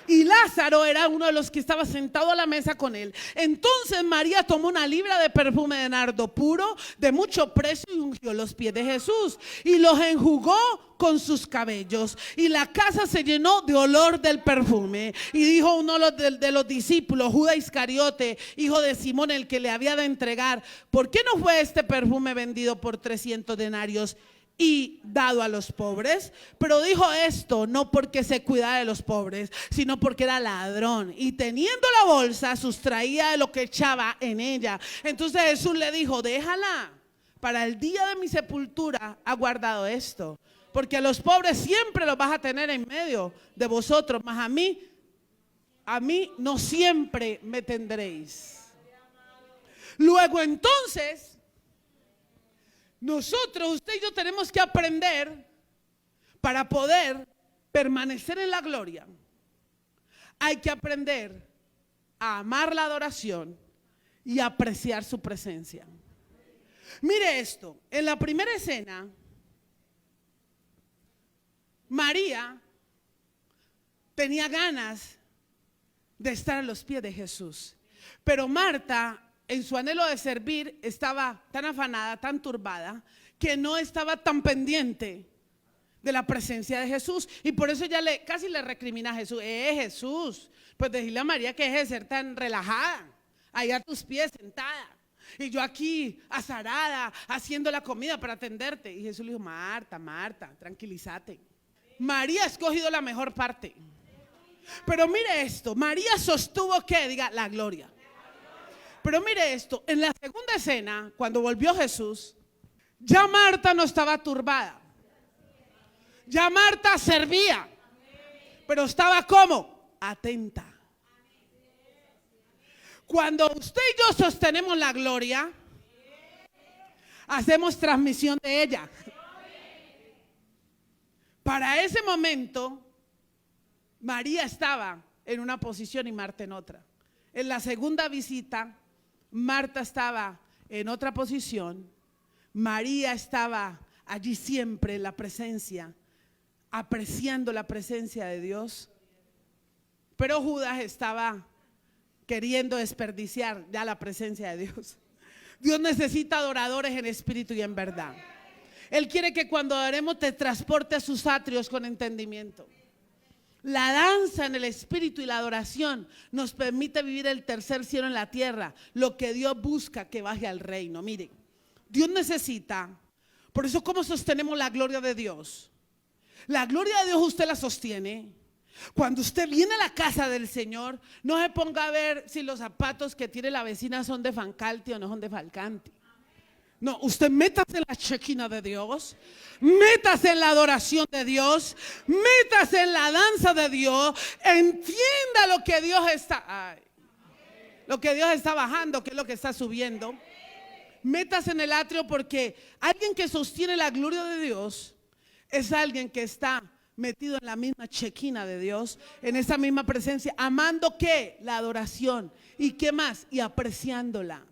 Y Lázaro era uno de los que estaba sentado a la mesa con él. Entonces María tomó una libra de perfume de nardo puro, de mucho precio, y ungió los pies de Jesús y los enjugó con sus cabellos. Y la casa se llenó de olor del perfume. Y dijo uno de los discípulos, Judas Iscariote, hijo de Simón, el que le había de entregar: ¿por qué no fue este perfume vendido por 300 denarios y dado a los pobres? Pero dijo esto no porque se cuidara de los pobres, sino porque era ladrón, y teniendo la bolsa sustraía de lo que echaba en ella. Entonces Jesús le dijo: déjala, para el día de mi sepultura ha guardado esto, porque a los pobres siempre los vas a tener en medio de vosotros, mas a mí no siempre me tendréis. Luego entonces nosotros, usted y yo, tenemos que aprender, para poder permanecer en la gloria, hay que aprender a amar la adoración y apreciar su presencia. Mire esto, en la primera escena, María tenía ganas de estar a los pies de Jesús, pero Marta, en su anhelo de servir, estaba tan afanada, tan turbada, que no estaba tan pendiente de la presencia de Jesús. Y por eso ella casi le recrimina a Jesús: Jesús, pues decirle a María que deje de ser tan relajada, ahí a tus pies sentada, y yo aquí azarada haciendo la comida para atenderte. Y Jesús le dijo: Marta, Marta, tranquilízate. María ha escogido la mejor parte. Pero mire esto, María sostuvo que, diga, la gloria. Pero mire esto, en la segunda escena, cuando volvió Jesús, ya Marta no estaba turbada. Ya Marta servía, pero estaba ¿cómo? Atenta. Cuando usted y yo sostenemos la gloria, hacemos transmisión de ella. Para ese momento, María estaba en una posición y Marta en otra. En la segunda visita, Marta estaba en otra posición, María estaba allí siempre en la presencia, apreciando la presencia de Dios. Pero Judas estaba queriendo desperdiciar ya la presencia de Dios. Dios necesita adoradores en espíritu y en verdad. Él quiere que cuando adoremos te transporte a sus atrios con entendimiento. La danza en el espíritu y la adoración nos permite vivir el tercer cielo en la tierra, lo que Dios busca que baje al reino. Miren, Dios necesita, por eso, ¿cómo sostenemos la gloria de Dios? La gloria de Dios usted la sostiene cuando usted viene a la casa del Señor. No se ponga a ver si los zapatos que tiene la vecina son de Fancalti o no son de Falcanti. No, usted métase en la chequina de Dios, métase en la adoración de Dios, métase en la danza de Dios, entienda lo que Dios está, lo que Dios está bajando, que es lo que está subiendo. Métase en el atrio, porque alguien que sostiene la gloria de Dios es alguien que está metido en la misma chequina de Dios, en esa misma presencia, amando ¿qué? La adoración. ¿Y qué más? Y apreciándola.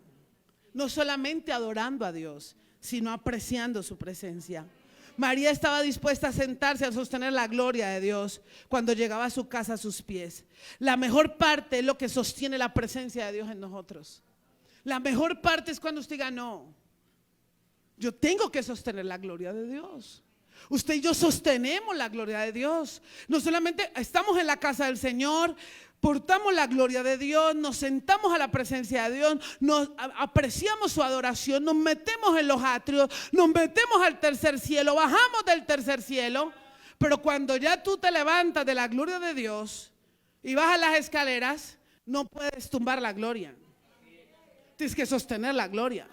No solamente adorando a Dios, sino apreciando su presencia. María estaba dispuesta a sentarse a sostener la gloria de Dios cuando llegaba a su casa a sus pies. La mejor parte es lo que sostiene la presencia de Dios en nosotros. La mejor parte es cuando usted diga: no, yo tengo que sostener la gloria de Dios. Usted y yo sostenemos la gloria de Dios. No solamente estamos en la casa del Señor, portamos la gloria de Dios, nos sentamos a la presencia de Dios, nos apreciamos su adoración, nos metemos en los atrios, nos metemos al tercer cielo, bajamos del tercer cielo. Pero cuando ya tú te levantas de la gloria de Dios y bajas las escaleras, no puedes tumbar la gloria. Tienes que sostener la gloria.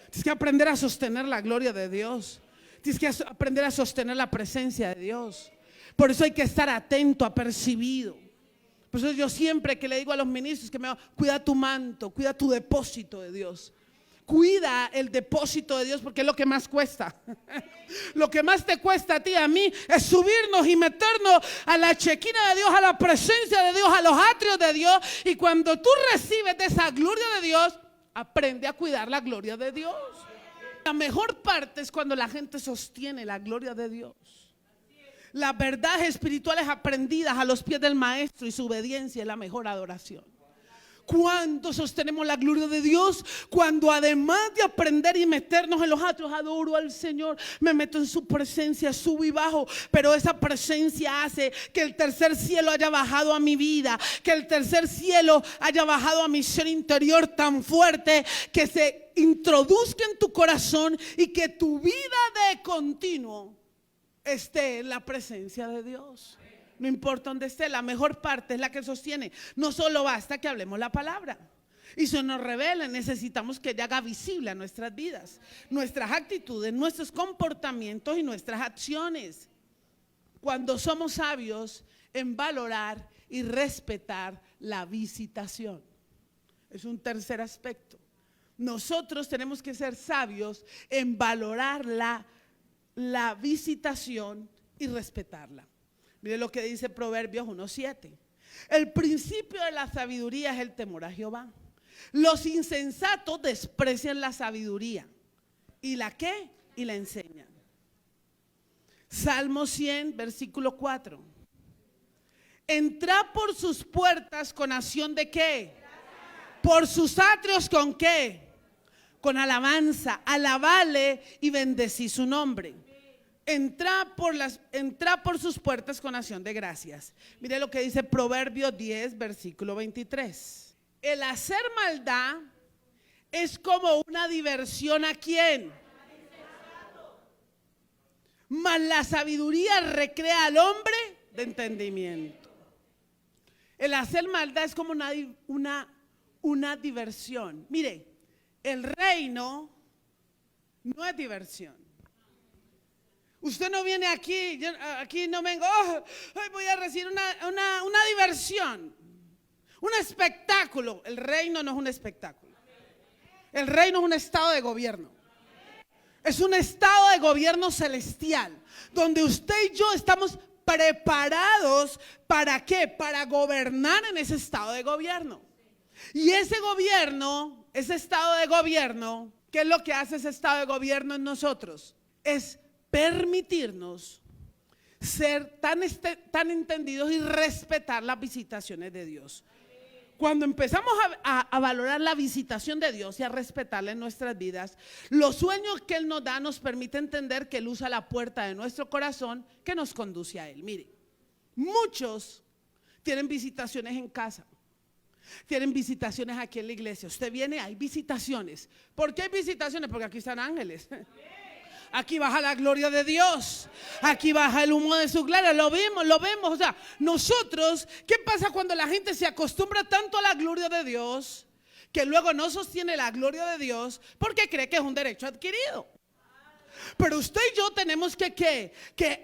Tienes que aprender a sostener la gloria de Dios. Tienes que aprender a sostener la presencia de Dios. Por eso hay que estar atento, apercibido. Por eso yo siempre que le digo a los ministros que cuida tu manto, cuida tu depósito de Dios. Cuida el depósito de Dios porque es lo que más cuesta. Lo que más te cuesta a ti, a mí, es subirnos y meternos a la chequina de Dios, a la presencia de Dios, a los atrios de Dios. Y cuando tú recibes de esa gloria de Dios, aprende a cuidar la gloria de Dios. La mejor parte es cuando la gente sostiene la gloria de Dios. Las verdades espirituales aprendidas a los pies del maestro y su obediencia es la mejor adoración. Cuando sostenemos la gloria de Dios, cuando además de aprender y meternos en los atrios, adoro al Señor, me meto en su presencia, subo y bajo, pero esa presencia hace que el tercer cielo haya bajado a mi vida, que el tercer cielo haya bajado a mi ser interior tan fuerte que se introduzca en tu corazón y que tu vida de continuo esté en la presencia de Dios. No importa dónde esté, la mejor parte es la que sostiene. No solo basta que hablemos la palabra y se nos revela, necesitamos que ella haga visible a nuestras vidas, nuestras actitudes, nuestros comportamientos y nuestras acciones. Cuando somos sabios en valorar y respetar la visitación. Es un tercer aspecto. Nosotros tenemos que ser sabios en valorar la visitación y respetarla. Mire lo que dice Proverbios 1:7. El principio de la sabiduría es el temor a Jehová. Los insensatos desprecian la sabiduría. ¿Y la qué? Y la enseñan. Salmo 100, versículo 4. Entrad por sus puertas con acción de qué. Por sus atrios con qué. Con alabanza. Alabale y bendecí su nombre. Entra por sus puertas con acción de gracias. Mire lo que dice Proverbios 10, versículo 23. El hacer maldad es como una diversión ¿a quién? Mas la sabiduría recrea al hombre de entendimiento. El hacer maldad es como una diversión. Mire, el reino no es diversión. Usted no viene aquí, aquí no vengo, hoy voy a recibir una diversión, un espectáculo. El reino no es un espectáculo. El reino es un estado de gobierno. Es un estado de gobierno celestial, donde usted y yo estamos preparados ¿para qué? Para gobernar en ese estado de gobierno. Y ese gobierno, ese estado de gobierno, ¿qué es lo que hace ese estado de gobierno en nosotros? Es permitirnos ser tan entendidos y respetar las visitaciones de Dios. Cuando empezamos a valorar la visitación de Dios y a respetarla en nuestras vidas, los sueños que Él nos da nos permite entender que Él usa la puerta de nuestro corazón que nos conduce a Él. Mire, muchos tienen visitaciones en casa, tienen visitaciones aquí en la iglesia. Usted viene, hay visitaciones. ¿Por qué hay visitaciones? Porque aquí están ángeles. Aquí baja la gloria de Dios. Aquí baja el humo de su gloria. Lo vemos. O sea, nosotros, ¿qué pasa cuando la gente se acostumbra tanto a la gloria de Dios que luego no sostiene la gloria de Dios porque cree que es un derecho adquirido? Pero usted y yo tenemos que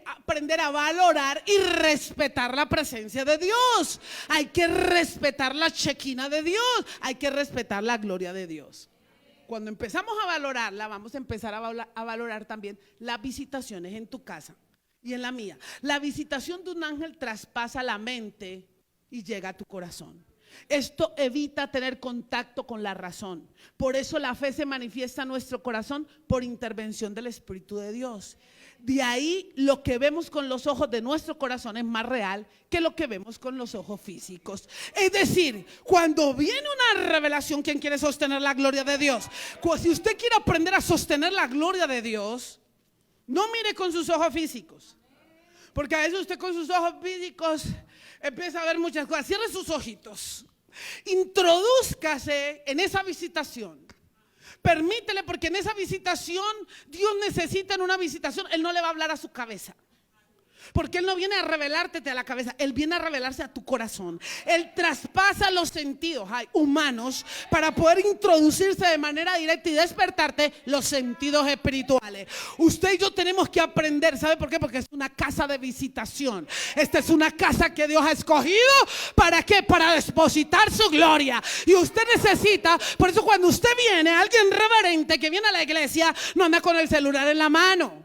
aprender a valorar y respetar la presencia de Dios. Hay que respetar la chequina de Dios. Hay que respetar la gloria de Dios. Cuando empezamos a valorarla, vamos a empezar a valorar también las visitaciones en tu casa y en la mía. La visitación de un ángel traspasa la mente y llega a tu corazón. Esto evita tener contacto con la razón. Por eso la fe se manifiesta en nuestro corazón por intervención del Espíritu de Dios. De ahí lo que vemos con los ojos de nuestro corazón es más real que lo que vemos con los ojos físicos. Es decir, cuando viene una revelación, ¿quién quiere sostener la gloria de Dios? Si usted quiere aprender a sostener la gloria de Dios, no mire con sus ojos físicos. Porque a veces usted con sus ojos físicos empieza a ver muchas cosas. Cierre sus ojitos. Introdúzcase en esa visitación. Permítele, porque en esa visitación Dios necesita en una visitación, Él no le va a hablar a su cabeza. Porque Él no viene a revelarte a la cabeza, Él viene a revelarse a tu corazón. Él traspasa los sentidos humanos para poder introducirse de manera directa y despertarte los sentidos espirituales. Usted y yo tenemos que aprender, ¿sabe por qué? Porque es una casa de visitación. Esta es una casa que Dios ha escogido. ¿Para qué? Para depositar su gloria. Y usted necesita, por eso cuando usted viene, alguien reverente que viene a la iglesia, no anda con el celular en la mano.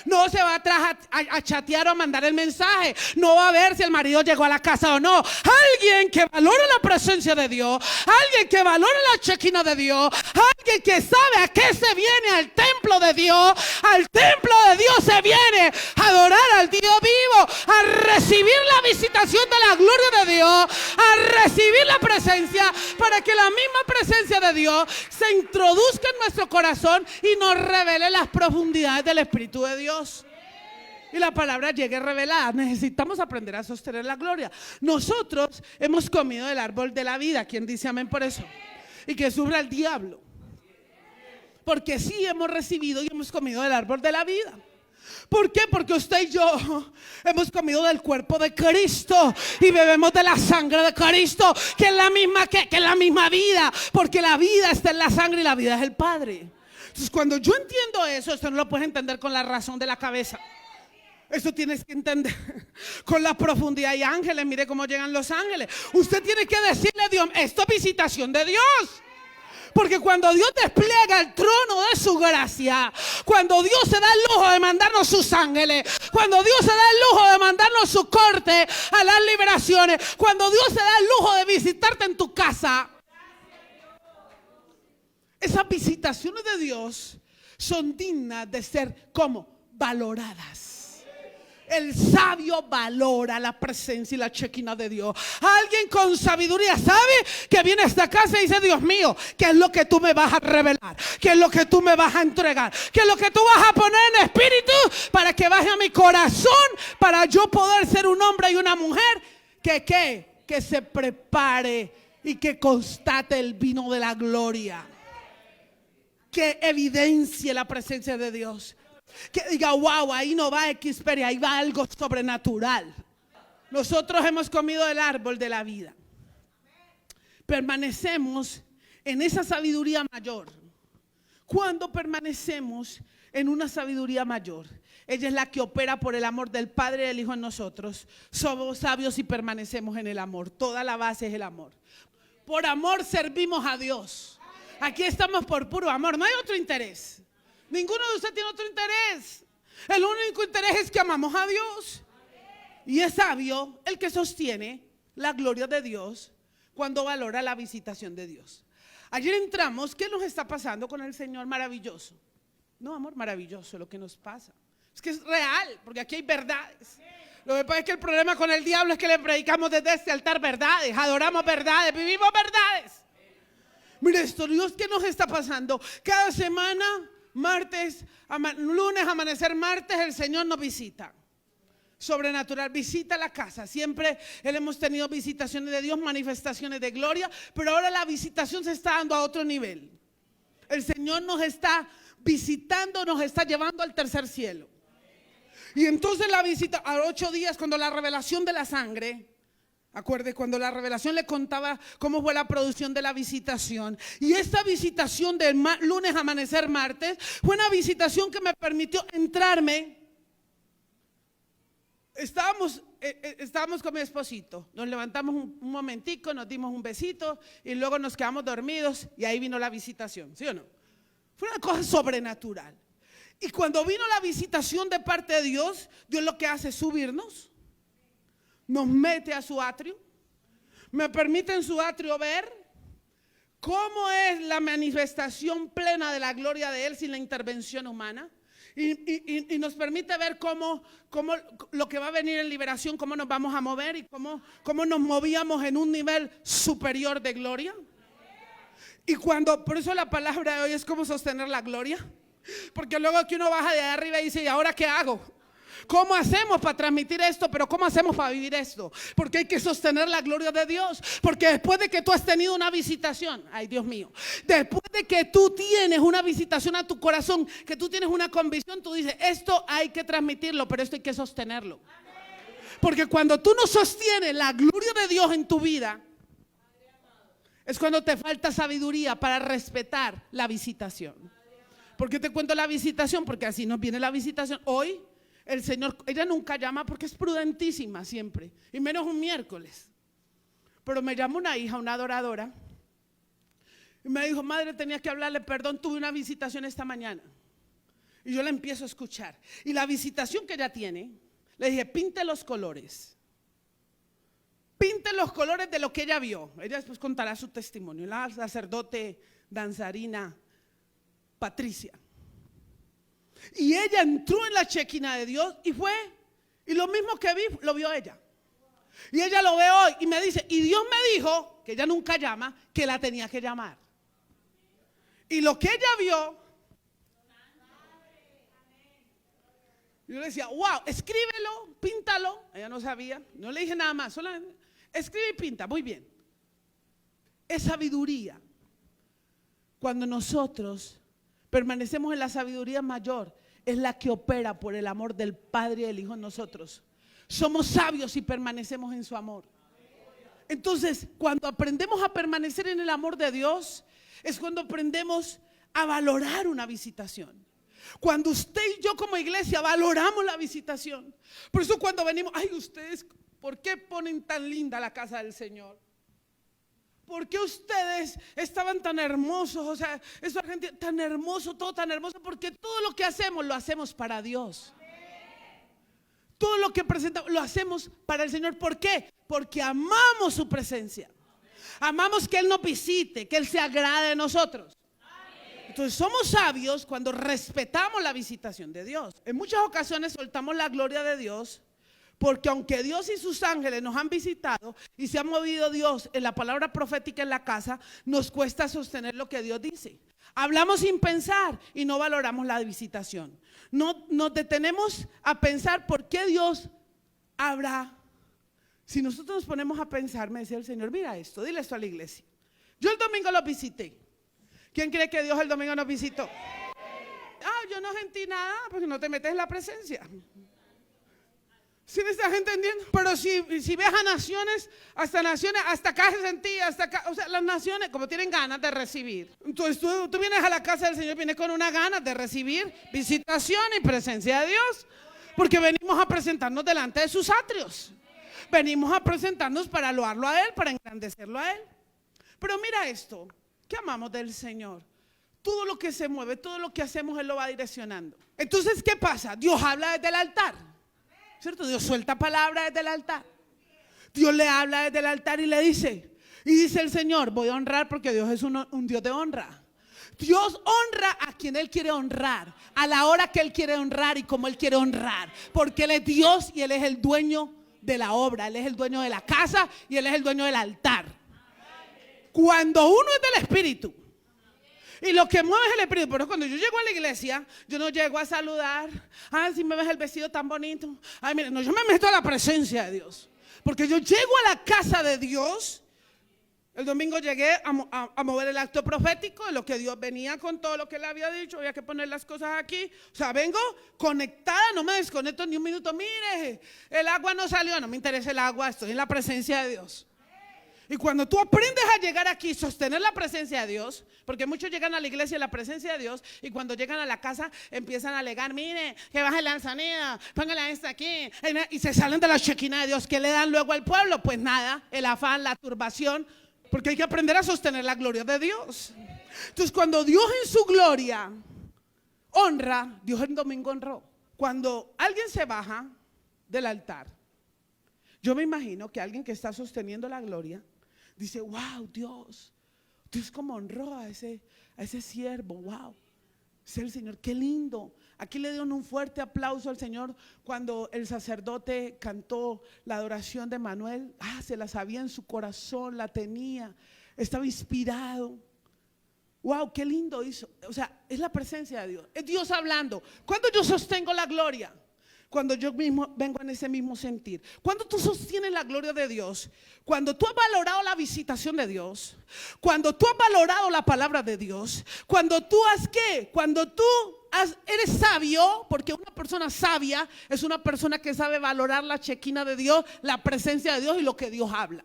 No se va atrás a chatear o a mandar el mensaje. No va a ver si el marido llegó a la casa o no. Alguien que valora la presencia de Dios, alguien que valora la chequina de Dios, alguien que sabe a qué se viene al templo de Dios. Al templo de Dios se viene a adorar al Dios vivo, a recibir la visitación de la gloria de Dios, a recibir la presencia, para que la misma presencia de Dios se introduzca en nuestro corazón y nos revele las profundidades del Espíritu de Dios. Y la palabra llegue revelada. Necesitamos aprender a sostener la gloria. Nosotros hemos comido del árbol de la vida. ¿Quién dice amén por eso? Y que sufra el diablo. Porque sí hemos recibido y hemos comido del árbol de la vida. ¿Por qué? Porque usted y yo hemos comido del cuerpo de Cristo y bebemos de la sangre de Cristo, que es la misma que es la misma vida, porque la vida está en la sangre y la vida es el Padre. Entonces, cuando yo entiendo eso, esto no lo puedes entender con la razón de la cabeza. Eso tienes que entender con la profundidad. Y ángeles, mire cómo llegan los ángeles. Usted tiene que decirle a Dios, esto es visitación de Dios. Porque cuando Dios despliega el trono de su gracia, cuando Dios se da el lujo de mandarnos sus ángeles, cuando Dios se da el lujo de mandarnos su corte a las liberaciones, cuando Dios se da el lujo de visitarte en tu casa, esas visitaciones de Dios son dignas de ser como valoradas. El sabio valora la presencia y la chequina de Dios. Alguien con sabiduría sabe que viene a esta casa y dice, Dios mío, ¿qué es lo que tú me vas a revelar? ¿Qué es lo que tú me vas a entregar? ¿Qué es lo que tú vas a poner en espíritu para que baje a mi corazón, para yo poder ser un hombre y una mujer que se prepare y que constate el vino de la gloria, que evidencie la presencia de Dios? Que diga, wow, ahí no va Xperia, ahí va algo sobrenatural. Nosotros hemos comido el árbol de la vida. Permanecemos en esa sabiduría mayor. Cuando permanecemos en una sabiduría mayor, ella es la que opera por el amor del Padre y del Hijo en nosotros. Somos sabios y permanecemos en el amor. Toda la base es el amor. Por amor servimos a Dios. Aquí estamos por puro amor, no hay otro interés. Ninguno de ustedes tiene otro interés. El único interés es que amamos a Dios. Y es sabio el que sostiene la gloria de Dios cuando valora la visitación de Dios. Ayer entramos, ¿qué nos está pasando con el Señor maravilloso? No, amor, maravilloso lo que nos pasa. Es que es real, porque aquí hay verdades. Lo que pasa es que el problema con el diablo es que le predicamos desde este altar verdades, adoramos verdades, vivimos verdades. Mire esto, Dios, ¿qué nos está pasando? Cada semana, martes, lunes, amanecer martes, el Señor nos visita. Sobrenatural, visita la casa. Siempre hemos tenido visitaciones de Dios, manifestaciones de gloria, pero ahora la visitación se está dando a otro nivel. El Señor nos está visitando, nos está llevando al tercer cielo. Y entonces la visita a 8 días, cuando la revelación de la sangre, acuerde, cuando la revelación le contaba cómo fue la producción de la visitación. Y esta visitación del lunes, amanecer, martes, fue una visitación que me permitió entrarme. Estábamos con mi esposito, nos levantamos un momentico, nos dimos un besito y luego nos quedamos dormidos y ahí vino la visitación, ¿sí o no? Fue una cosa sobrenatural. Y cuando vino la visitación de parte de Dios, Dios lo que hace es subirnos, nos mete a su atrio, me permite en su atrio ver cómo es la manifestación plena de la gloria de Él sin la intervención humana. Y nos permite ver cómo lo que va a venir en liberación, cómo nos vamos a mover y cómo nos movíamos en un nivel superior de gloria. Y por eso la palabra de hoy es cómo sostener la gloria. Porque luego que uno baja de arriba y dice, ¿y ahora qué hago? ¿Cómo hacemos para transmitir esto? Pero ¿cómo hacemos para vivir esto? Porque hay que sostener la gloria de Dios. Porque después de que tú has tenido una visitación, ay Dios mío, después de que tú tienes una visitación a tu corazón, que tú tienes una convicción, tú dices, esto hay que transmitirlo, pero esto hay que sostenerlo. Porque cuando tú no sostienes la gloria de Dios en tu vida, es cuando te falta sabiduría para respetar la visitación. ¿Por qué te cuento la visitación? Porque así nos viene la visitación. Hoy el Señor, ella nunca llama porque es prudentísima siempre, y menos un miércoles. Pero me llamó una hija, una adoradora, y me dijo, madre, tenías que hablarle, perdón, tuve una visitación esta mañana. Y yo la empiezo a escuchar. Y la visitación que ella tiene, le dije, pinte los colores. Pinte los colores de lo que ella vio. Ella después contará su testimonio. La sacerdote danzarina Patricia. Y ella entró en la Shekinah de Dios y fue, y lo mismo que vi, lo vio ella. Y ella lo ve hoy y me dice, y Dios me dijo, que ella nunca llama, que la tenía que llamar. Y lo que ella vio, yo le decía, wow, escríbelo, píntalo. Ella no sabía, no le dije nada más, solamente escribe y pinta, muy bien. Es sabiduría. Cuando nosotros permanecemos en la sabiduría mayor, es la que opera por el amor del Padre y del Hijo en nosotros. Somos sabios y permanecemos en su amor. Entonces, cuando aprendemos a permanecer en el amor de Dios, es cuando aprendemos a valorar una visitación. Cuando usted y yo como iglesia valoramos la visitación. Por eso cuando venimos, ay, ustedes, ¿por qué ponen tan linda la casa del Señor? ¿Por qué ustedes estaban tan hermosos? O sea, esa gente tan hermoso, todo tan hermoso, porque todo lo que hacemos lo hacemos para Dios. Todo lo que presentamos lo hacemos para el Señor. ¿Por qué? Porque amamos su presencia. Amamos que Él nos visite, que Él se agrade de nosotros. Entonces somos sabios cuando respetamos la visitación de Dios. En muchas ocasiones soltamos la gloria de Dios, porque aunque Dios y sus ángeles nos han visitado y se ha movido Dios en la palabra profética en la casa, nos cuesta sostener lo que Dios dice. Hablamos sin pensar y no valoramos la visitación. No nos detenemos a pensar por qué Dios habrá. Si nosotros nos ponemos a pensar, me decía el Señor, mira esto, dile esto a la iglesia. Yo el domingo los visité. ¿Quién cree que Dios el domingo nos visitó? Yo no sentí nada porque no te metes en la presencia. ¿Sí me estás entendiendo? Pero si ves a naciones, hasta acá se sentía, hasta acá, o sea, las naciones como tienen ganas de recibir. Entonces tú vienes a la casa del Señor, vienes con una ganas de recibir visitación y presencia de Dios, porque venimos a presentarnos delante de sus atrios. Venimos a presentarnos para loarlo a Él, para engrandecerlo a Él. Pero mira esto, ¿qué amamos del Señor? Todo lo que se mueve, todo lo que hacemos, Él lo va direccionando. Entonces, ¿qué pasa? Dios habla desde el altar, ¿cierto? Dios suelta palabra desde el altar. Dios le habla desde el altar y le dice, y dice el Señor, voy a honrar porque Dios es un Dios de honra. Dios honra a quien Él quiere honrar, a la hora que Él quiere honrar y como Él quiere honrar, porque Él es Dios y Él es el dueño de la obra, Él es el dueño de la casa y Él es el dueño del altar. Cuando uno es del Espíritu y lo que mueve es el Espíritu, pero cuando yo llego a la iglesia, yo no llego a saludar, si me ves el vestido tan bonito, mira, no, yo me meto a la presencia de Dios, porque yo llego a la casa de Dios. El domingo llegué a mover el acto profético de lo que Dios venía con todo lo que Él había dicho. Había que poner las cosas aquí. O sea, vengo conectada, no me desconecto ni un minuto. Mire, el agua no salió, no me interesa el agua, estoy en la presencia de Dios. Y cuando tú aprendes a llegar aquí, sostener la presencia de Dios, porque muchos llegan a la iglesia en la presencia de Dios y cuando llegan a la casa empiezan a alegar, mire, que baje el sonido, póngale esta aquí, y se salen de la Shekinah de Dios. ¿Qué le dan luego al pueblo? Pues nada, el afán, la turbación. Porque hay que aprender a sostener la gloria de Dios. Entonces cuando Dios en su gloria honra, Dios el domingo honró. Cuando alguien se baja del altar, yo me imagino que alguien que está sosteniendo la gloria dice, wow, Dios como honró a ese siervo, wow. Es el Señor, qué lindo. Aquí le dieron un fuerte aplauso al Señor cuando el sacerdote cantó la adoración de Manuel. Se la sabía en su corazón, la tenía, estaba inspirado. Wow, qué lindo hizo. O sea, es la presencia de Dios, es Dios hablando. ¿Cuándo yo sostengo la gloria? Cuando yo mismo vengo en ese mismo sentir. Cuando tú sostienes la gloria de Dios, cuando tú has valorado la visitación de Dios, cuando tú has valorado la palabra de Dios, cuando tú ¿qué? Cuando tú eres sabio, porque una persona sabia es una persona que sabe valorar la chequina de Dios, la presencia de Dios y lo que Dios habla.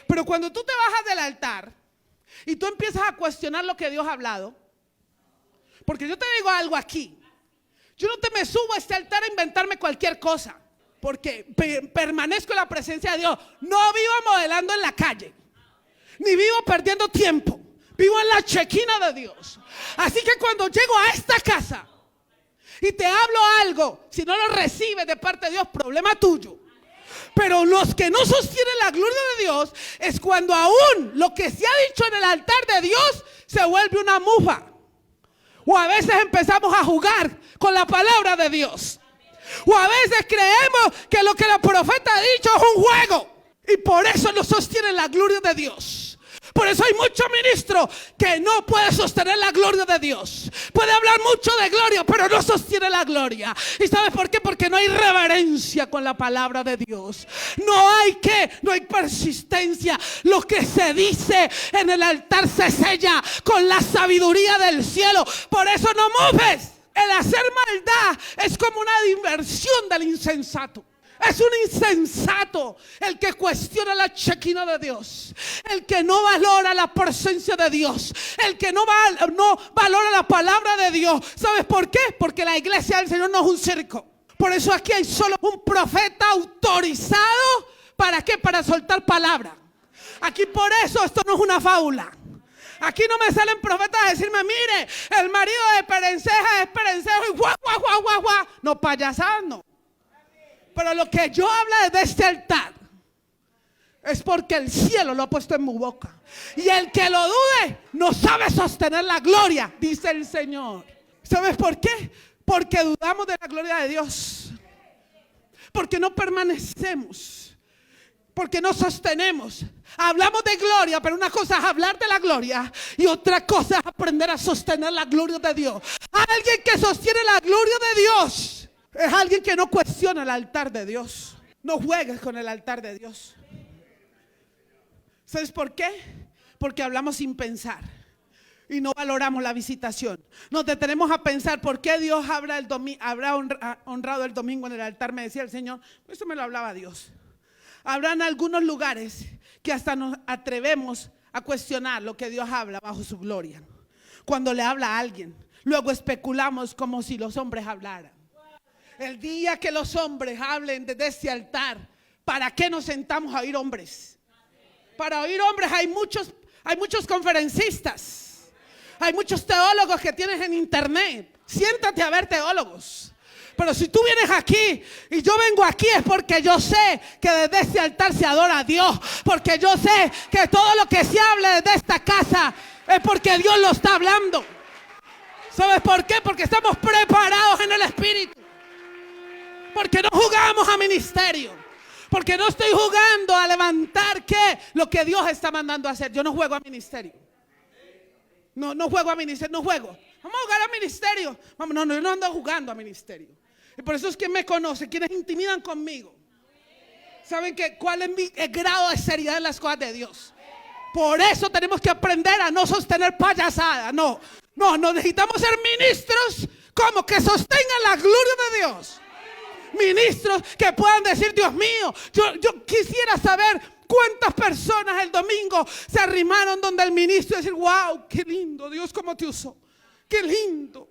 Pero cuando tú te bajas del altar y tú empiezas a cuestionar lo que Dios ha hablado, porque yo te digo algo aquí. Yo no te me subo a este altar a inventarme cualquier cosa, porque permanezco en la presencia de Dios. No vivo modelando en la calle, ni vivo perdiendo tiempo. Vivo en la chequina de Dios. Así que cuando llego a esta casa y te hablo algo, si no lo recibes de parte de Dios, problema tuyo. Pero los que no sostienen la gloria de Dios es cuando aún lo que se ha dicho en el altar de Dios se vuelve una mufa. O a veces empezamos a jugar con la palabra de Dios. O a veces creemos que lo que el profeta ha dicho es un juego. Y por eso no sostienen la gloria de Dios. Por eso hay muchos ministros que no pueden sostener la gloria de Dios. Puede hablar mucho de gloria, pero no sostiene la gloria. ¿Y sabes por qué? Porque no hay reverencia con la palabra de Dios. No hay persistencia. Lo que se dice en el altar se sella con la sabiduría del cielo. Por eso no moves. El hacer maldad es como una diversión del insensato. Es un insensato el que cuestiona la chequina de Dios, el que no valora la presencia de Dios, el que no valora la palabra de Dios. ¿Sabes por qué? Porque la iglesia del Señor no es un circo. Por eso aquí hay solo un profeta autorizado. ¿Para qué? Para soltar palabra. Aquí por eso esto no es una fábula. Aquí no me salen profetas a decirme, mire, el marido de Perenceja es Perencejo y guau, guau, guau, guau, guau. No, payasadas no. Pero lo que yo hablo desde este altar es porque el cielo lo ha puesto en mi boca. Y el que lo dude no sabe sostener la gloria, dice el Señor. ¿Sabes por qué? Porque dudamos de la gloria de Dios. Porque no permanecemos. Porque no sostenemos. Hablamos de gloria, pero una cosa es hablar de la gloria y otra cosa es aprender a sostener la gloria de Dios. Alguien que sostiene la gloria de Dios es alguien que no cuestiona el altar de Dios. No juegues con el altar de Dios. ¿Sabes por qué? Porque hablamos sin pensar y no valoramos la visitación. Nos detenemos a pensar por qué Dios habrá honrado el domingo en el altar. Me decía el Señor, eso me lo hablaba Dios. Habrán algunos lugares que hasta nos atrevemos a cuestionar lo que Dios habla bajo su gloria. Cuando le habla a alguien, luego especulamos como si los hombres hablaran. El día que los hombres hablen desde este altar, ¿para qué nos sentamos a oír hombres? Para oír hombres hay muchos conferencistas, hay muchos teólogos que tienes en internet. Siéntate a ver teólogos. Pero si tú vienes aquí y yo vengo aquí es porque yo sé que desde este altar se adora a Dios. Porque yo sé que todo lo que se hable desde esta casa es porque Dios lo está hablando. ¿Sabes por qué? Porque estamos preparados en el Espíritu. Porque no jugamos a ministerio. Porque no estoy jugando a levantar lo que Dios está mandando a hacer. Yo no juego a ministerio. No juego a ministerio, no juego. Vamos a jugar a ministerio. Vamos, no ando jugando a ministerio. Y por eso es que me conocen, quienes intimidan conmigo. Saben cuál es mi grado de seriedad en las cosas de Dios. Por eso tenemos que aprender a no sostener payasadas. No, necesitamos ser ministros como que sostengan la gloria de Dios. Ministros que puedan decir, Dios mío, yo quisiera saber cuántas personas el domingo se arrimaron donde el ministro y decir, wow, qué lindo, Dios cómo te usó. Qué lindo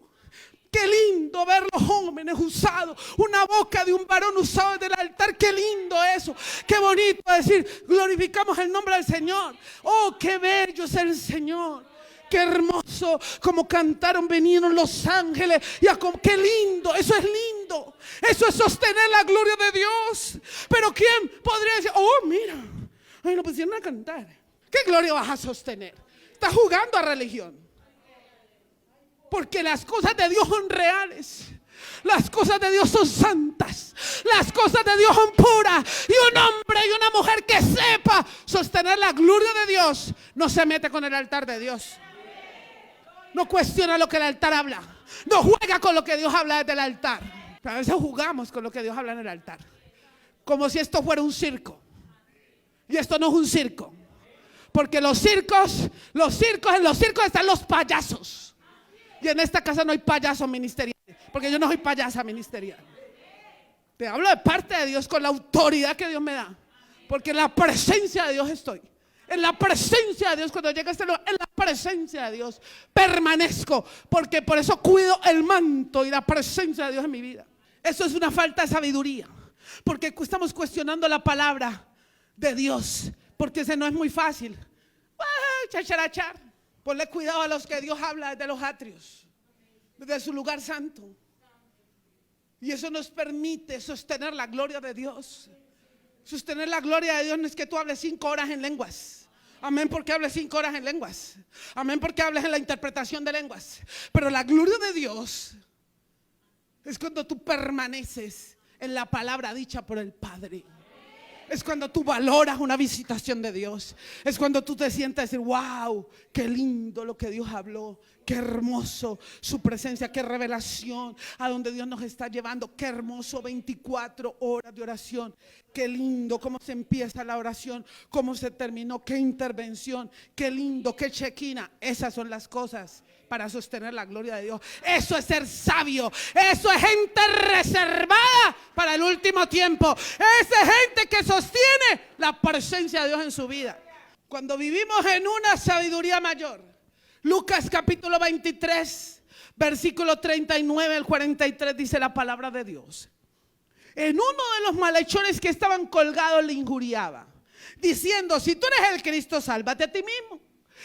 ver los jóvenes usados, una boca de un varón usado desde el altar. Qué lindo eso, qué bonito decir, glorificamos el nombre del Señor. Oh, qué bello es el Señor. Qué hermoso como cantaron, vinieron los ángeles. Qué lindo, eso es lindo. Eso es sostener la gloria de Dios. Pero ¿quién podría decir, oh mira, ay, lo pusieron a cantar? ¿Qué gloria vas a sostener? Estás jugando a religión. Porque las cosas de Dios son reales. Las cosas de Dios son santas. Las cosas de Dios son puras. Y un hombre y una mujer que sepa sostener la gloria de Dios no se mete con el altar de Dios. No cuestiona lo que el altar habla. No juega con lo que Dios habla desde el altar. Pero a veces jugamos con lo que Dios habla en el altar, como si esto fuera un circo. Y esto no es un circo. Porque en los circos están los payasos. Y en esta casa no hay payasos ministeriales, porque yo no soy payasa ministerial. Te hablo de parte de Dios con la autoridad que Dios me da. Porque en la presencia de Dios estoy. En la presencia de Dios, cuando llega a este lugar, en la presencia de Dios permanezco. Porque por eso cuido el manto y la presencia de Dios en mi vida. Eso es una falta de sabiduría. Porque estamos cuestionando la palabra de Dios. Porque ese no es muy fácil. Chacharachar. Ponle cuidado a los que Dios habla desde los atrios, desde su lugar santo. Y eso nos permite sostener la gloria de Dios. Sostener la gloria de Dios no es que tú hables 5 horas en lenguas. Amén, porque hables 5 horas en lenguas. Amén, porque hables en la interpretación de lenguas. Pero la gloria de Dios es cuando tú permaneces en la palabra dicha por el Padre. Es cuando tú valoras una visitación de Dios. Es cuando tú te sientas a decir, wow, qué lindo lo que Dios habló. Qué hermoso su presencia, qué revelación a donde Dios nos está llevando. Qué hermoso 24 horas de oración. Qué lindo cómo se empieza la oración, cómo se terminó, qué intervención, qué lindo, qué chequina. Esas son las cosas para sostener la gloria de Dios. Eso es ser sabio. Eso es gente reservada para el último tiempo. Esa es gente que sostiene la presencia de Dios en su vida. Cuando vivimos en una sabiduría mayor. Lucas capítulo 23, versículo 39 al 43 dice la palabra de Dios. En uno de los malhechores que estaban colgados le injuriaba, diciendo, si tú eres el Cristo, sálvate a ti mismo.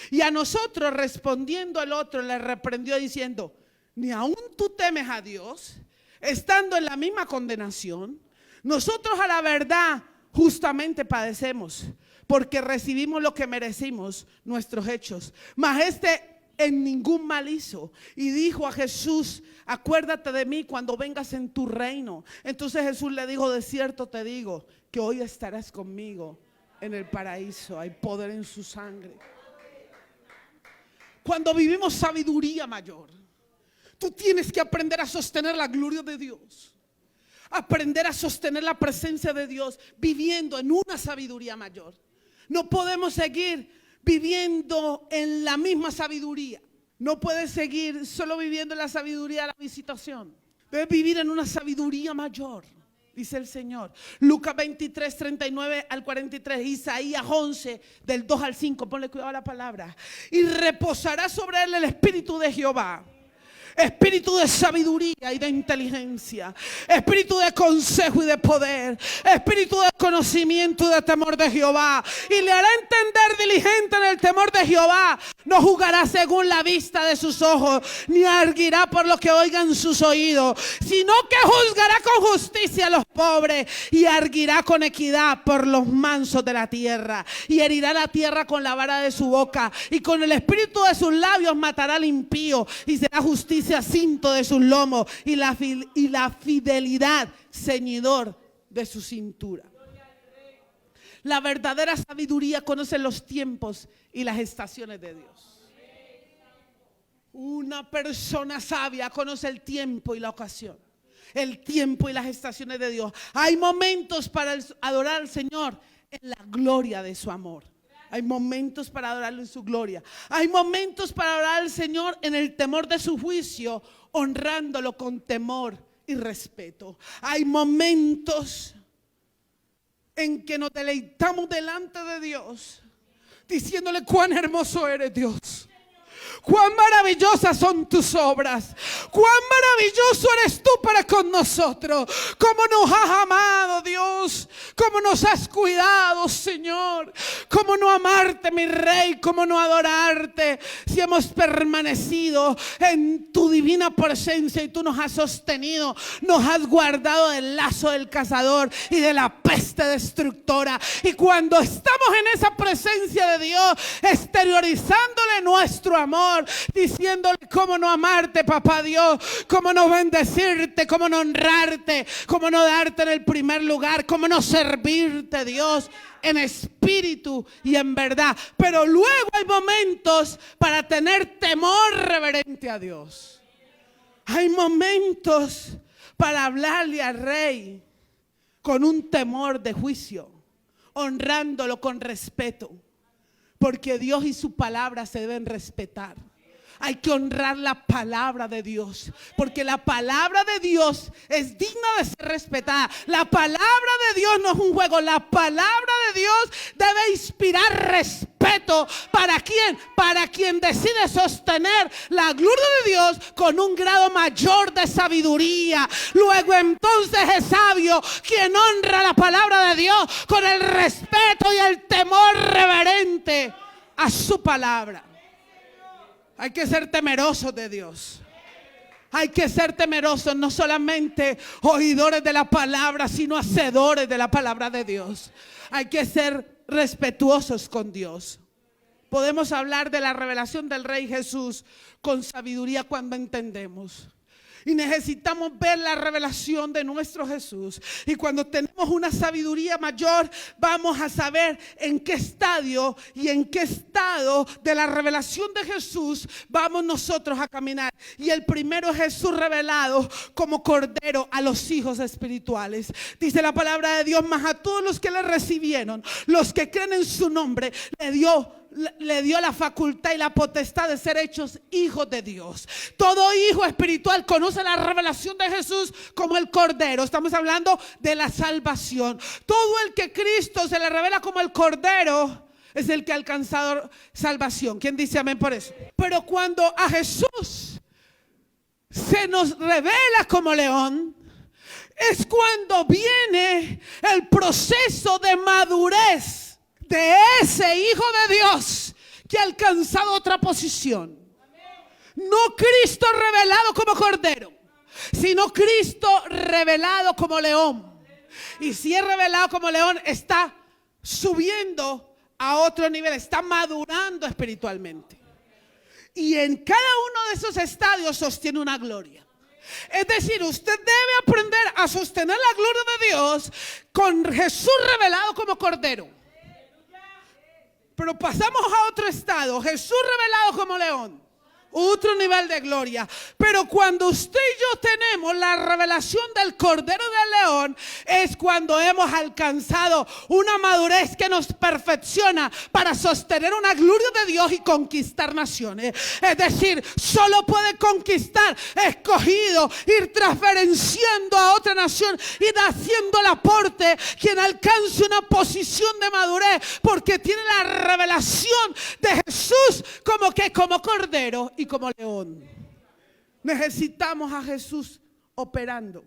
Y a nosotros, respondiendo el otro, le reprendió diciendo, ni aún tú temes a Dios, estando en la misma condenación. Nosotros a la verdad justamente padecemos, porque recibimos lo que merecimos, nuestros hechos. Mas este en ningún mal hizo. Y dijo a Jesús, acuérdate de mí cuando vengas en tu reino. Entonces Jesús le dijo, de cierto te digo, que hoy estarás conmigo en el paraíso. Hay poder en su sangre. Cuando vivimos sabiduría mayor, tú tienes que aprender a sostener la gloria de Dios. Aprender a sostener la presencia de Dios viviendo en una sabiduría mayor. No podemos seguir viviendo en la misma sabiduría. No puedes seguir solo viviendo en la sabiduría de la visitación. Debes vivir en una sabiduría mayor, dice el Señor. Lucas 23, 39 al 43. Isaías 11, del 2 al 5. Ponle cuidado a la palabra. Y reposará sobre él el espíritu de Jehová, espíritu de sabiduría y de inteligencia, espíritu de consejo y de poder, espíritu de conocimiento y de temor de Jehová. Y le hará entender diligente en el temor de Jehová. No juzgará según la vista de sus ojos, ni arguirá por lo que oigan sus oídos, sino que juzgará con justicia a los pobres y arguirá con equidad por los mansos de la tierra. Y herirá la tierra con la vara de su boca, y con el espíritu de sus labios matará al impío, y será justicia cinto de sus lomos, y la fidelidad ceñidor de su cintura. La verdadera sabiduría conoce los tiempos y las estaciones de Dios. Una persona sabia conoce el tiempo y la ocasión, el tiempo y las estaciones de Dios. Hay momentos para adorar al Señor en la gloria de su amor. Hay momentos para adorarlo en su gloria. Hay momentos para adorar al Señor en el temor de su juicio, honrándolo con temor y respeto. Hay momentos en que nos deleitamos delante de Dios, diciéndole cuán hermoso eres, Dios. Cuán maravillosas son tus obras. Cuán maravilloso eres tú para con nosotros. Cómo nos has amado, Dios. Cómo nos has cuidado, Señor. Cómo no amarte, mi Rey. Cómo no adorarte. Si hemos permanecido en tu divina presencia y tú nos has sostenido, nos has guardado del lazo del cazador y de la peste destructora. Y cuando estamos en esa presencia de Dios, exteriorizándole nuestro amor, diciéndole cómo no amarte, papá Dios, cómo no bendecirte, cómo no honrarte, cómo no darte en el primer lugar, cómo no servirte, Dios, en espíritu y en verdad. Pero luego hay momentos para tener temor reverente a Dios. Hay momentos para hablarle al rey con un temor de juicio, honrándolo con respeto, porque Dios y su palabra se deben respetar. Hay que honrar la palabra de Dios, porque la palabra de Dios es digna de ser respetada. La palabra de Dios no es un juego. La palabra de Dios debe inspirar respeto. ¿Para quién? Para quien decide sostener la gloria de Dios con un grado mayor de sabiduría. Luego entonces es sabio quien honra la palabra de Dios con el respeto y el temor reverente a su palabra. Hay que ser temerosos de Dios. Hay que ser temerosos, no solamente oidores de la palabra, sino hacedores de la palabra de Dios. Hay que ser respetuosos con Dios. Podemos hablar de la revelación del Rey Jesús con sabiduría cuando entendemos. Y necesitamos ver la revelación de nuestro Jesús. Y cuando tenemos una sabiduría mayor, vamos a saber en qué estadio y en qué estado de la revelación de Jesús vamos nosotros a caminar. Y el primero es Jesús revelado como Cordero a los hijos espirituales. Dice la palabra de Dios: mas a todos los que le recibieron, los que creen en su nombre, le dio la facultad y la potestad de ser hechos hijos de Dios. Todo hijo espiritual conoce la revelación de Jesús como el Cordero. Estamos hablando de la salvación. Todo el que Cristo se le revela como el Cordero es el que ha alcanzado salvación. ¿Quién dice amén por eso? Pero cuando a Jesús se nos revela como león, es cuando viene el proceso de madurez de ese hijo de Dios que ha alcanzado otra posición. No Cristo revelado como Cordero, sino Cristo revelado como león. Y si es revelado como león, está subiendo a otro nivel, está madurando espiritualmente. Y en cada uno de esos estadios sostiene una gloria. Es decir, usted debe aprender a sostener la gloria de Dios con Jesús revelado como Cordero. Pero pasamos a otro estado, Jesús revelado como león, otro nivel de gloria. Pero cuando usted y yo tenemos la revelación del Cordero del León, es cuando hemos alcanzado una madurez que nos perfecciona para sostener una gloria de Dios y conquistar naciones. Es decir, solo puede conquistar escogido, ir transferenciando a otra nación, ir haciendo el aporte quien alcance una posición de madurez, porque tiene la revelación de Jesús como Cordero y como león. Necesitamos a Jesús operando.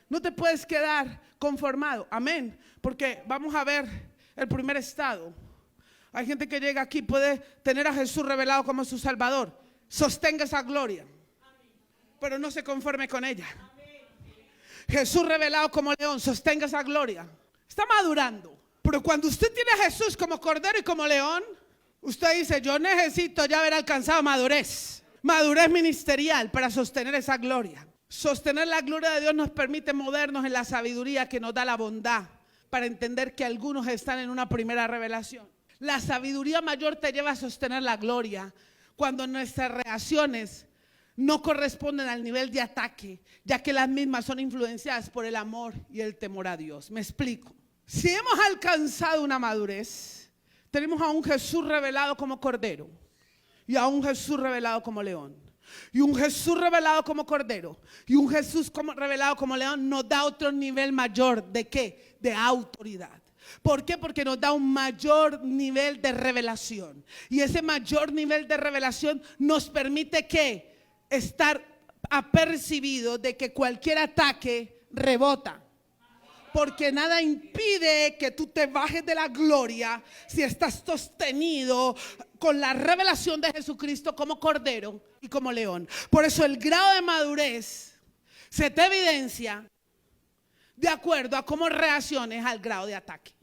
No te puedes quedar conformado, amén, porque vamos a ver el primer estado. Hay gente que llega aquí, puede tener a Jesús revelado como su Salvador, sostenga esa gloria, pero no se conforme con ella. Jesús revelado como león, sostenga esa gloria, está madurando. Pero cuando usted tiene a Jesús como Cordero y como león, usted dice: yo necesito ya haber alcanzado madurez ministerial para sostener esa gloria. Sostener la gloria de Dios nos permite movernos en la sabiduría que nos da la bondad para entender que algunos están en una primera revelación. La sabiduría mayor te lleva a sostener la gloria cuando nuestras reacciones no corresponden al nivel de ataque, ya que las mismas son influenciadas por el amor y el temor a Dios. Me explico. Si hemos alcanzado una madurez, tenemos a un Jesús revelado como Cordero y a un Jesús revelado como león. Y un Jesús revelado como Cordero y un Jesús revelado como león nos da otro nivel mayor. ¿De qué? De autoridad. ¿Por qué? Porque nos da un mayor nivel de revelación. Y ese mayor nivel de revelación nos permite ¿qué? Estar apercibido de que cualquier ataque rebota. Porque nada impide que tú te bajes de la gloria si estás sostenido con la revelación de Jesucristo como Cordero y como león. Por eso el grado de madurez se te evidencia de acuerdo a cómo reacciones al grado de ataque.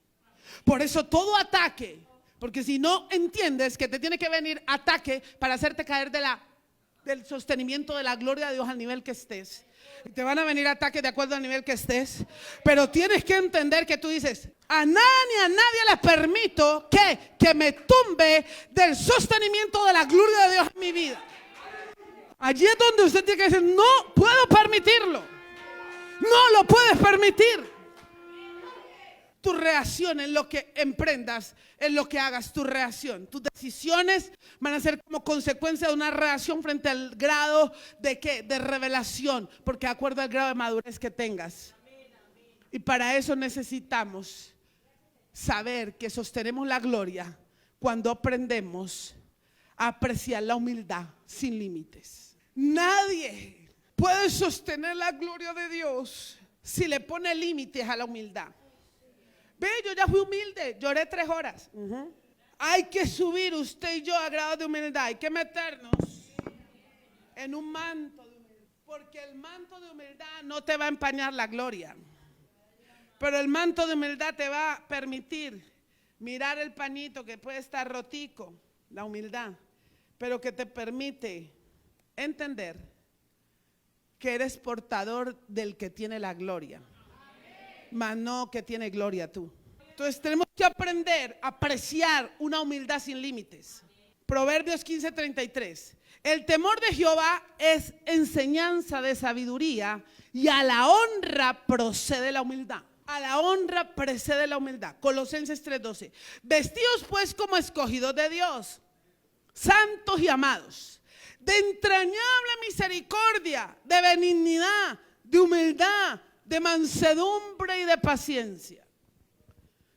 Por eso todo ataque, porque si no entiendes que te tiene que venir ataque para hacerte caer del sostenimiento de la gloria de Dios al nivel que estés. Te van a venir ataques de acuerdo al nivel que estés. Pero tienes que entender que tú dices: a nada ni a nadie les permito que me tumbe del sostenimiento de la gloria de Dios en mi vida. Allí es donde usted tiene que decir: no puedo permitirlo. No lo puedes permitir. Tu reacción en lo que emprendas, en lo que hagas, tu reacción, tus decisiones van a ser como consecuencia de una reacción frente al grado de ¿qué? De revelación, porque de acuerdo al grado de madurez que tengas. Y para eso necesitamos saber que sostenemos la gloria cuando aprendemos a apreciar la humildad sin límites. Nadie puede sostener la gloria de Dios si le pone límites a la humildad. Ve, yo ya fui humilde, lloré 3 horas. Hay que subir usted y yo a grado de humildad. Hay que meternos en un manto de humildad, porque el manto de humildad no te va a empañar la gloria, pero el manto de humildad te va a permitir mirar el pañito que puede estar rotico, la humildad, pero que te permite entender que eres portador del que tiene la gloria, mas no que tiene gloria tú. Entonces tenemos que aprender a apreciar una humildad sin límites. Proverbios 15:33. El temor de Jehová es enseñanza de sabiduría, y a la honra procede la humildad. A la honra precede la humildad. Colosenses 3:12. Vestidos pues como escogidos de Dios, santos y amados, de entrañable misericordia, de benignidad, de humildad, de mansedumbre y de paciencia.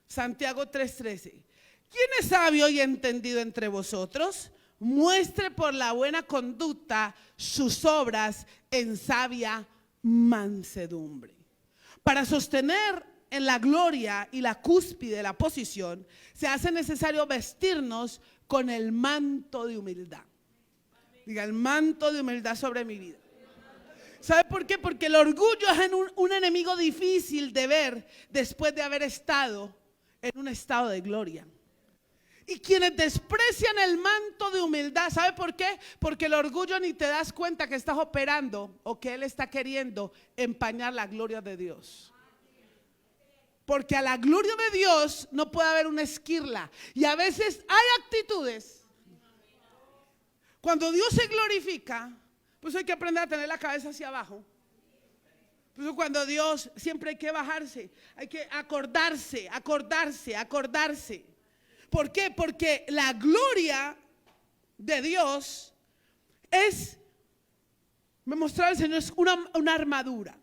Santiago 3:13. ¿Quién es sabio y entendido entre vosotros? Muestre por la buena conducta sus obras en sabia mansedumbre. Para sostener en la gloria y la cúspide de la posición, se hace necesario vestirnos con el manto de humildad. Diga, el manto de humildad sobre mi vida. ¿Sabe por qué? Porque el orgullo es un enemigo difícil de ver después de haber estado en un estado de gloria. Y quienes desprecian el manto de humildad, ¿sabe por qué? Porque el orgullo ni te das cuenta que estás operando o que él está queriendo empañar la gloria de Dios. Porque a la gloria de Dios no puede haber una esquirla. Y a veces hay actitudes. Cuando Dios se glorifica, pues hay que aprender a tener la cabeza hacia abajo. Pues cuando Dios, siempre hay que bajarse, hay que acordarse. ¿Por qué? Porque la gloria de Dios es, me mostraba el Señor, es una armadura.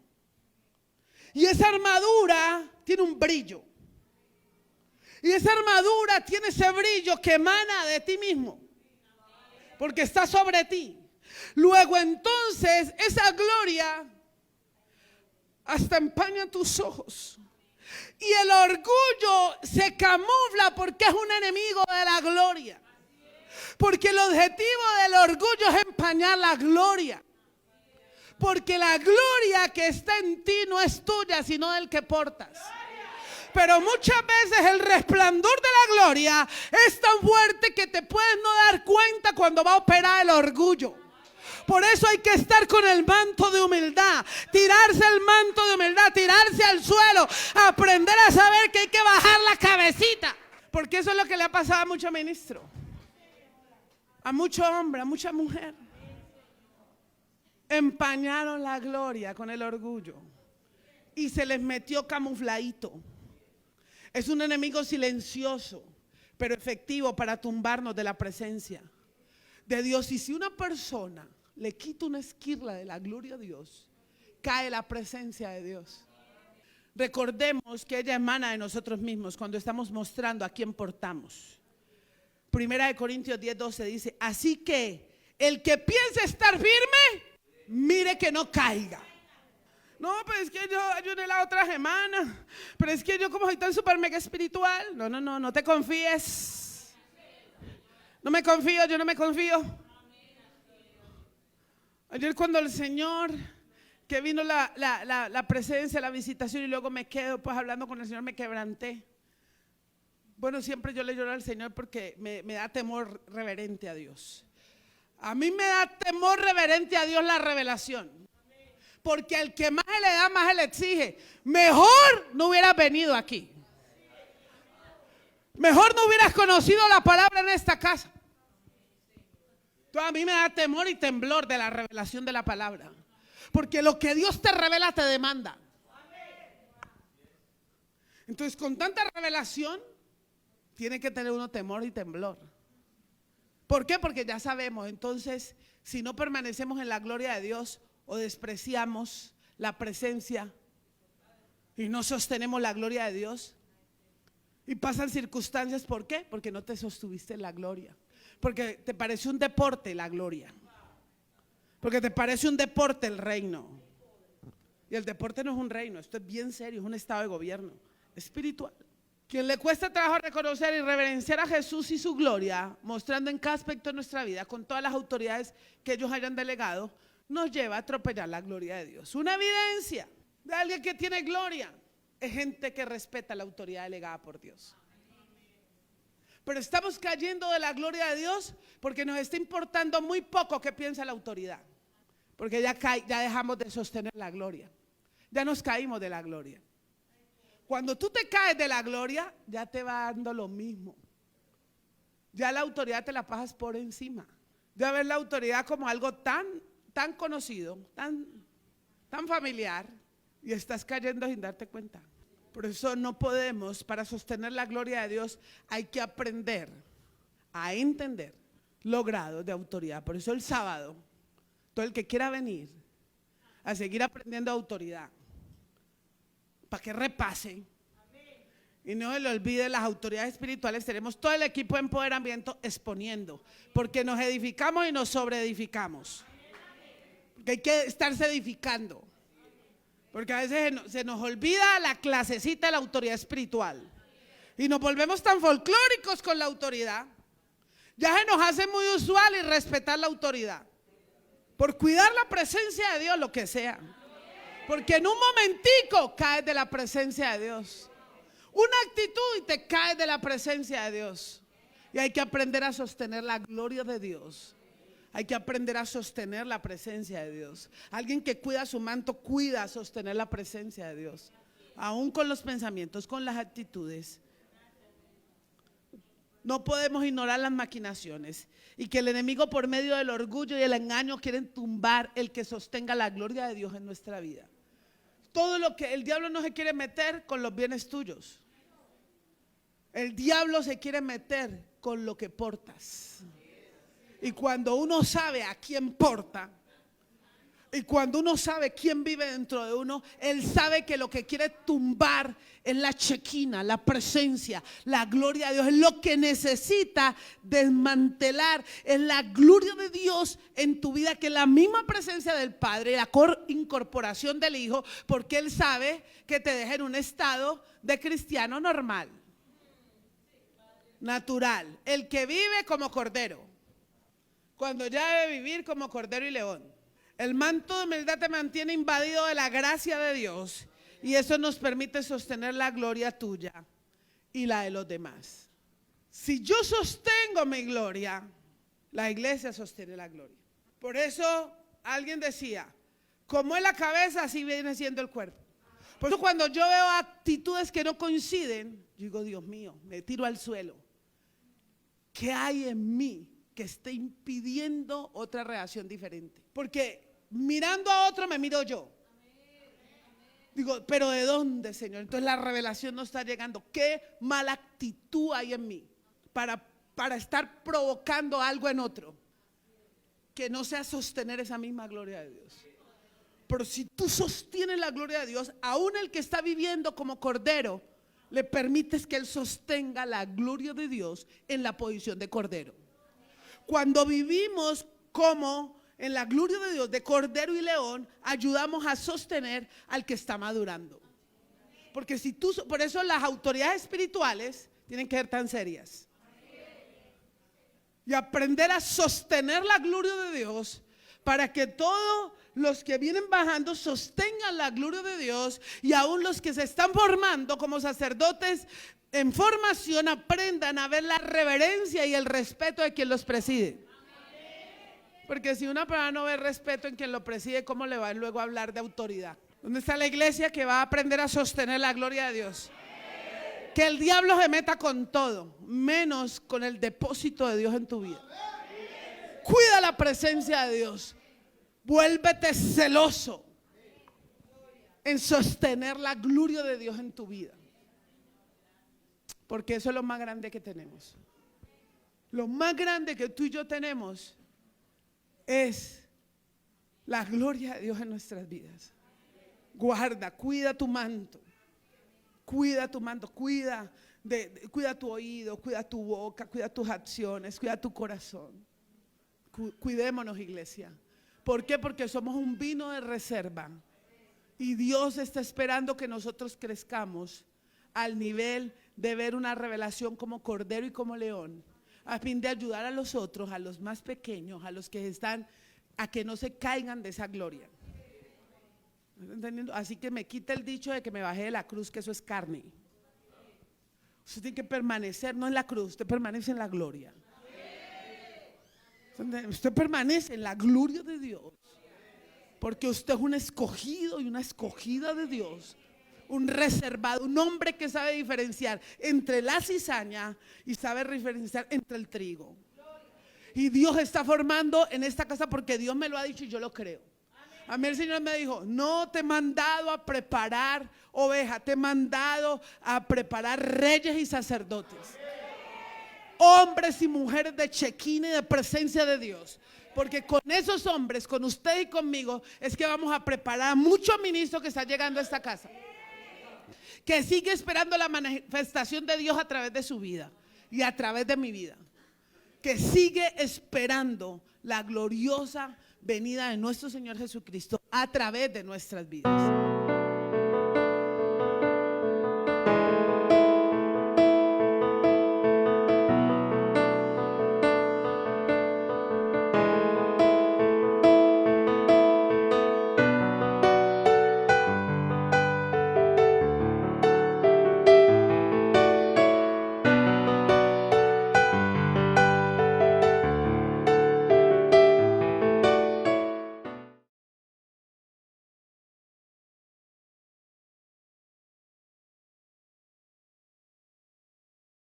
Y esa armadura tiene un brillo. Y esa armadura tiene ese brillo que emana de ti mismo, porque está sobre ti. Luego entonces esa gloria hasta empaña tus ojos. Y el orgullo se camufla porque es un enemigo de la gloria. Porque el objetivo del orgullo es empañar la gloria. Porque la gloria que está en ti no es tuya, sino del que portas. Pero muchas veces el resplandor de la gloria es tan fuerte que te puedes no dar cuenta cuando va a operar el orgullo. Por eso hay que estar con el manto de humildad, tirarse el manto de humildad, tirarse al suelo, aprender a saber que hay que bajar la cabecita. Porque eso es lo que le ha pasado a muchos ministros, a muchos hombres, a mucha mujer. Empañaron la gloria con el orgullo y se les metió camufladito. Es un enemigo silencioso, pero efectivo para tumbarnos de la presencia de Dios. Y si una persona le quita una esquirla de la gloria de Dios, cae la presencia de Dios. Recordemos que ella emana de nosotros mismos cuando estamos mostrando a quién portamos. Primera de Corintios 10:12 dice: así que el que piense estar firme, mire que no caiga. No, pues es que yo ayuné la otra semana, pero es que yo como soy tan super mega espiritual. No te confíes. No me confío, yo no me confío. Ayer cuando el Señor, que vino la presencia, la visitación, y luego me quedo pues hablando con el Señor, me quebranté. Bueno, siempre yo le lloro al Señor porque me da temor reverente a Dios. A mí me da temor reverente a Dios la revelación. Porque al que más le da, más le exige. Mejor no hubieras venido aquí. Mejor no hubieras conocido la palabra en esta casa. Entonces a mí me da temor y temblor de la revelación de la palabra. Porque lo que Dios te revela te demanda. Entonces, con tanta revelación, tiene que tener uno temor y temblor. ¿Por qué? Porque ya sabemos. Entonces, si no permanecemos en la gloria de Dios o despreciamos la presencia y no sostenemos la gloria de Dios y pasan circunstancias, ¿por qué? Porque no te sostuviste en la gloria. Porque te parece un deporte la gloria. Porque te parece un deporte el reino. Y el deporte no es un reino, esto es bien serio, es un estado de gobierno espiritual. Quien le cuesta trabajo reconocer y reverenciar a Jesús y su gloria, mostrando en cada aspecto de nuestra vida, con todas las autoridades que ellos hayan delegado, nos lleva a atropellar la gloria de Dios. Una evidencia de alguien que tiene gloria es gente que respeta la autoridad delegada por Dios. Pero estamos cayendo de la gloria de Dios porque nos está importando muy poco qué piensa la autoridad. Porque ya dejamos de sostener la gloria. Ya nos caímos de la gloria. Cuando tú te caes de la gloria, ya te va dando lo mismo. Ya la autoridad te la pasas por encima. Ya ves la autoridad como algo tan conocido, tan familiar, y estás cayendo sin darte cuenta. Por eso no podemos, para sostener la gloria de Dios, hay que aprender a entender los grados de autoridad. Por eso el sábado, todo el que quiera venir a seguir aprendiendo autoridad, para que repase y no se le olvide las autoridades espirituales, tenemos todo el equipo de empoderamiento exponiendo, porque nos edificamos y nos sobreedificamos, porque hay que estarse edificando, porque a veces se nos olvida la clasecita de la autoridad espiritual y nos volvemos tan folclóricos con la autoridad, ya se nos hace muy usual y respetar la autoridad, por cuidar la presencia de Dios, lo que sea. Porque en un momentico caes de la presencia de Dios. Una actitud y te caes de la presencia de Dios. Y hay que aprender a sostener la gloria de Dios. Hay que aprender a sostener la presencia de Dios. Alguien que cuida su manto, cuida sostener la presencia de Dios. Aún con los pensamientos, con las actitudes. No podemos ignorar las maquinaciones. Y que el enemigo, por medio del orgullo y el engaño, quieren tumbar el que sostenga la gloria de Dios en nuestra vida. Todo lo que el diablo no se quiere meter con los bienes tuyos. El diablo se quiere meter con lo que portas. Y cuando uno sabe a quién porta, y cuando uno sabe quién vive dentro de uno, él sabe que lo que quiere tumbar es la chequina, la presencia, la gloria de Dios. Es lo que necesita desmantelar, es la gloria de Dios en tu vida, que es la misma presencia del Padre, la incorporación del Hijo, porque él sabe que te deja en un estado de cristiano normal, natural, el que vive como cordero, cuando ya debe vivir como cordero y león. El manto de humildad te mantiene invadido de la gracia de Dios y eso nos permite sostener la gloria tuya y la de los demás. Si yo sostengo mi gloria, la iglesia sostiene la gloria. Por eso alguien decía, como es la cabeza, así viene siendo el cuerpo. Por eso cuando yo veo actitudes que no coinciden, yo digo, Dios mío, me tiro al suelo. ¿Qué hay en mí que esté impidiendo otra reacción diferente? Porque mirando a otro me miro yo. Digo, pero ¿de dónde, Señor? Entonces la revelación no está llegando. ¿Qué mala actitud hay en mí para estar provocando algo en otro que no sea sostener esa misma gloria de Dios? Pero si tú sostienes la gloria de Dios, aún el que está viviendo como cordero, le permites que él sostenga la gloria de Dios en la posición de cordero. Cuando vivimos como en la gloria de Dios, de cordero y león, ayudamos a sostener al que está madurando. Porque si tú, por eso las autoridades espirituales tienen que ser tan serias. Y aprender a sostener la gloria de Dios para que todos los que vienen bajando sostengan la gloria de Dios, y aún los que se están formando como sacerdotes en formación aprendan a ver la reverencia y el respeto de quien los preside. Porque si una persona no ve respeto en quien lo preside, ¿cómo le va luego a hablar de autoridad? ¿Dónde está la iglesia que va a aprender a sostener la gloria de Dios? Que el diablo se meta con todo, menos con el depósito de Dios en tu vida. Cuida la presencia de Dios. Vuélvete celoso en sostener la gloria de Dios en tu vida. Porque eso es lo más grande que tenemos. Lo más grande que tú y yo tenemos es la gloria de Dios en nuestras vidas. Guarda, cuida tu manto. Cuida tu manto, cuida tu oído, cuida tu boca, cuida tus acciones, cuida tu corazón. Cuidémonos, iglesia. ¿Por qué? Porque somos un vino de reserva. Y Dios está esperando que nosotros crezcamos al nivel de ver una revelación como cordero y como león, a fin de ayudar a los otros, a los más pequeños, a los que están, a que no se caigan de esa gloria. ¿Entendiendo? Así que me quita el dicho de que me bajé de la cruz, que eso es carne. Usted tiene que permanecer no en la cruz, usted permanece en la gloria. Usted permanece en la gloria de Dios, porque usted es un escogido y una escogida de Dios, un reservado, un hombre que sabe diferenciar entre la cizaña y sabe diferenciar entre el trigo. Y Dios está formando en esta casa porque Dios me lo ha dicho y yo lo creo. A mí el Señor me dijo: no te he mandado a preparar ovejas, te he mandado a preparar reyes y sacerdotes, hombres y mujeres de chequina y de presencia de Dios. Porque con esos hombres, con usted y conmigo, es que vamos a preparar a muchos ministros que están llegando a esta casa, que sigue esperando la manifestación de Dios a través de su vida y a través de mi vida, que sigue esperando la gloriosa venida de nuestro Señor Jesucristo a través de nuestras vidas.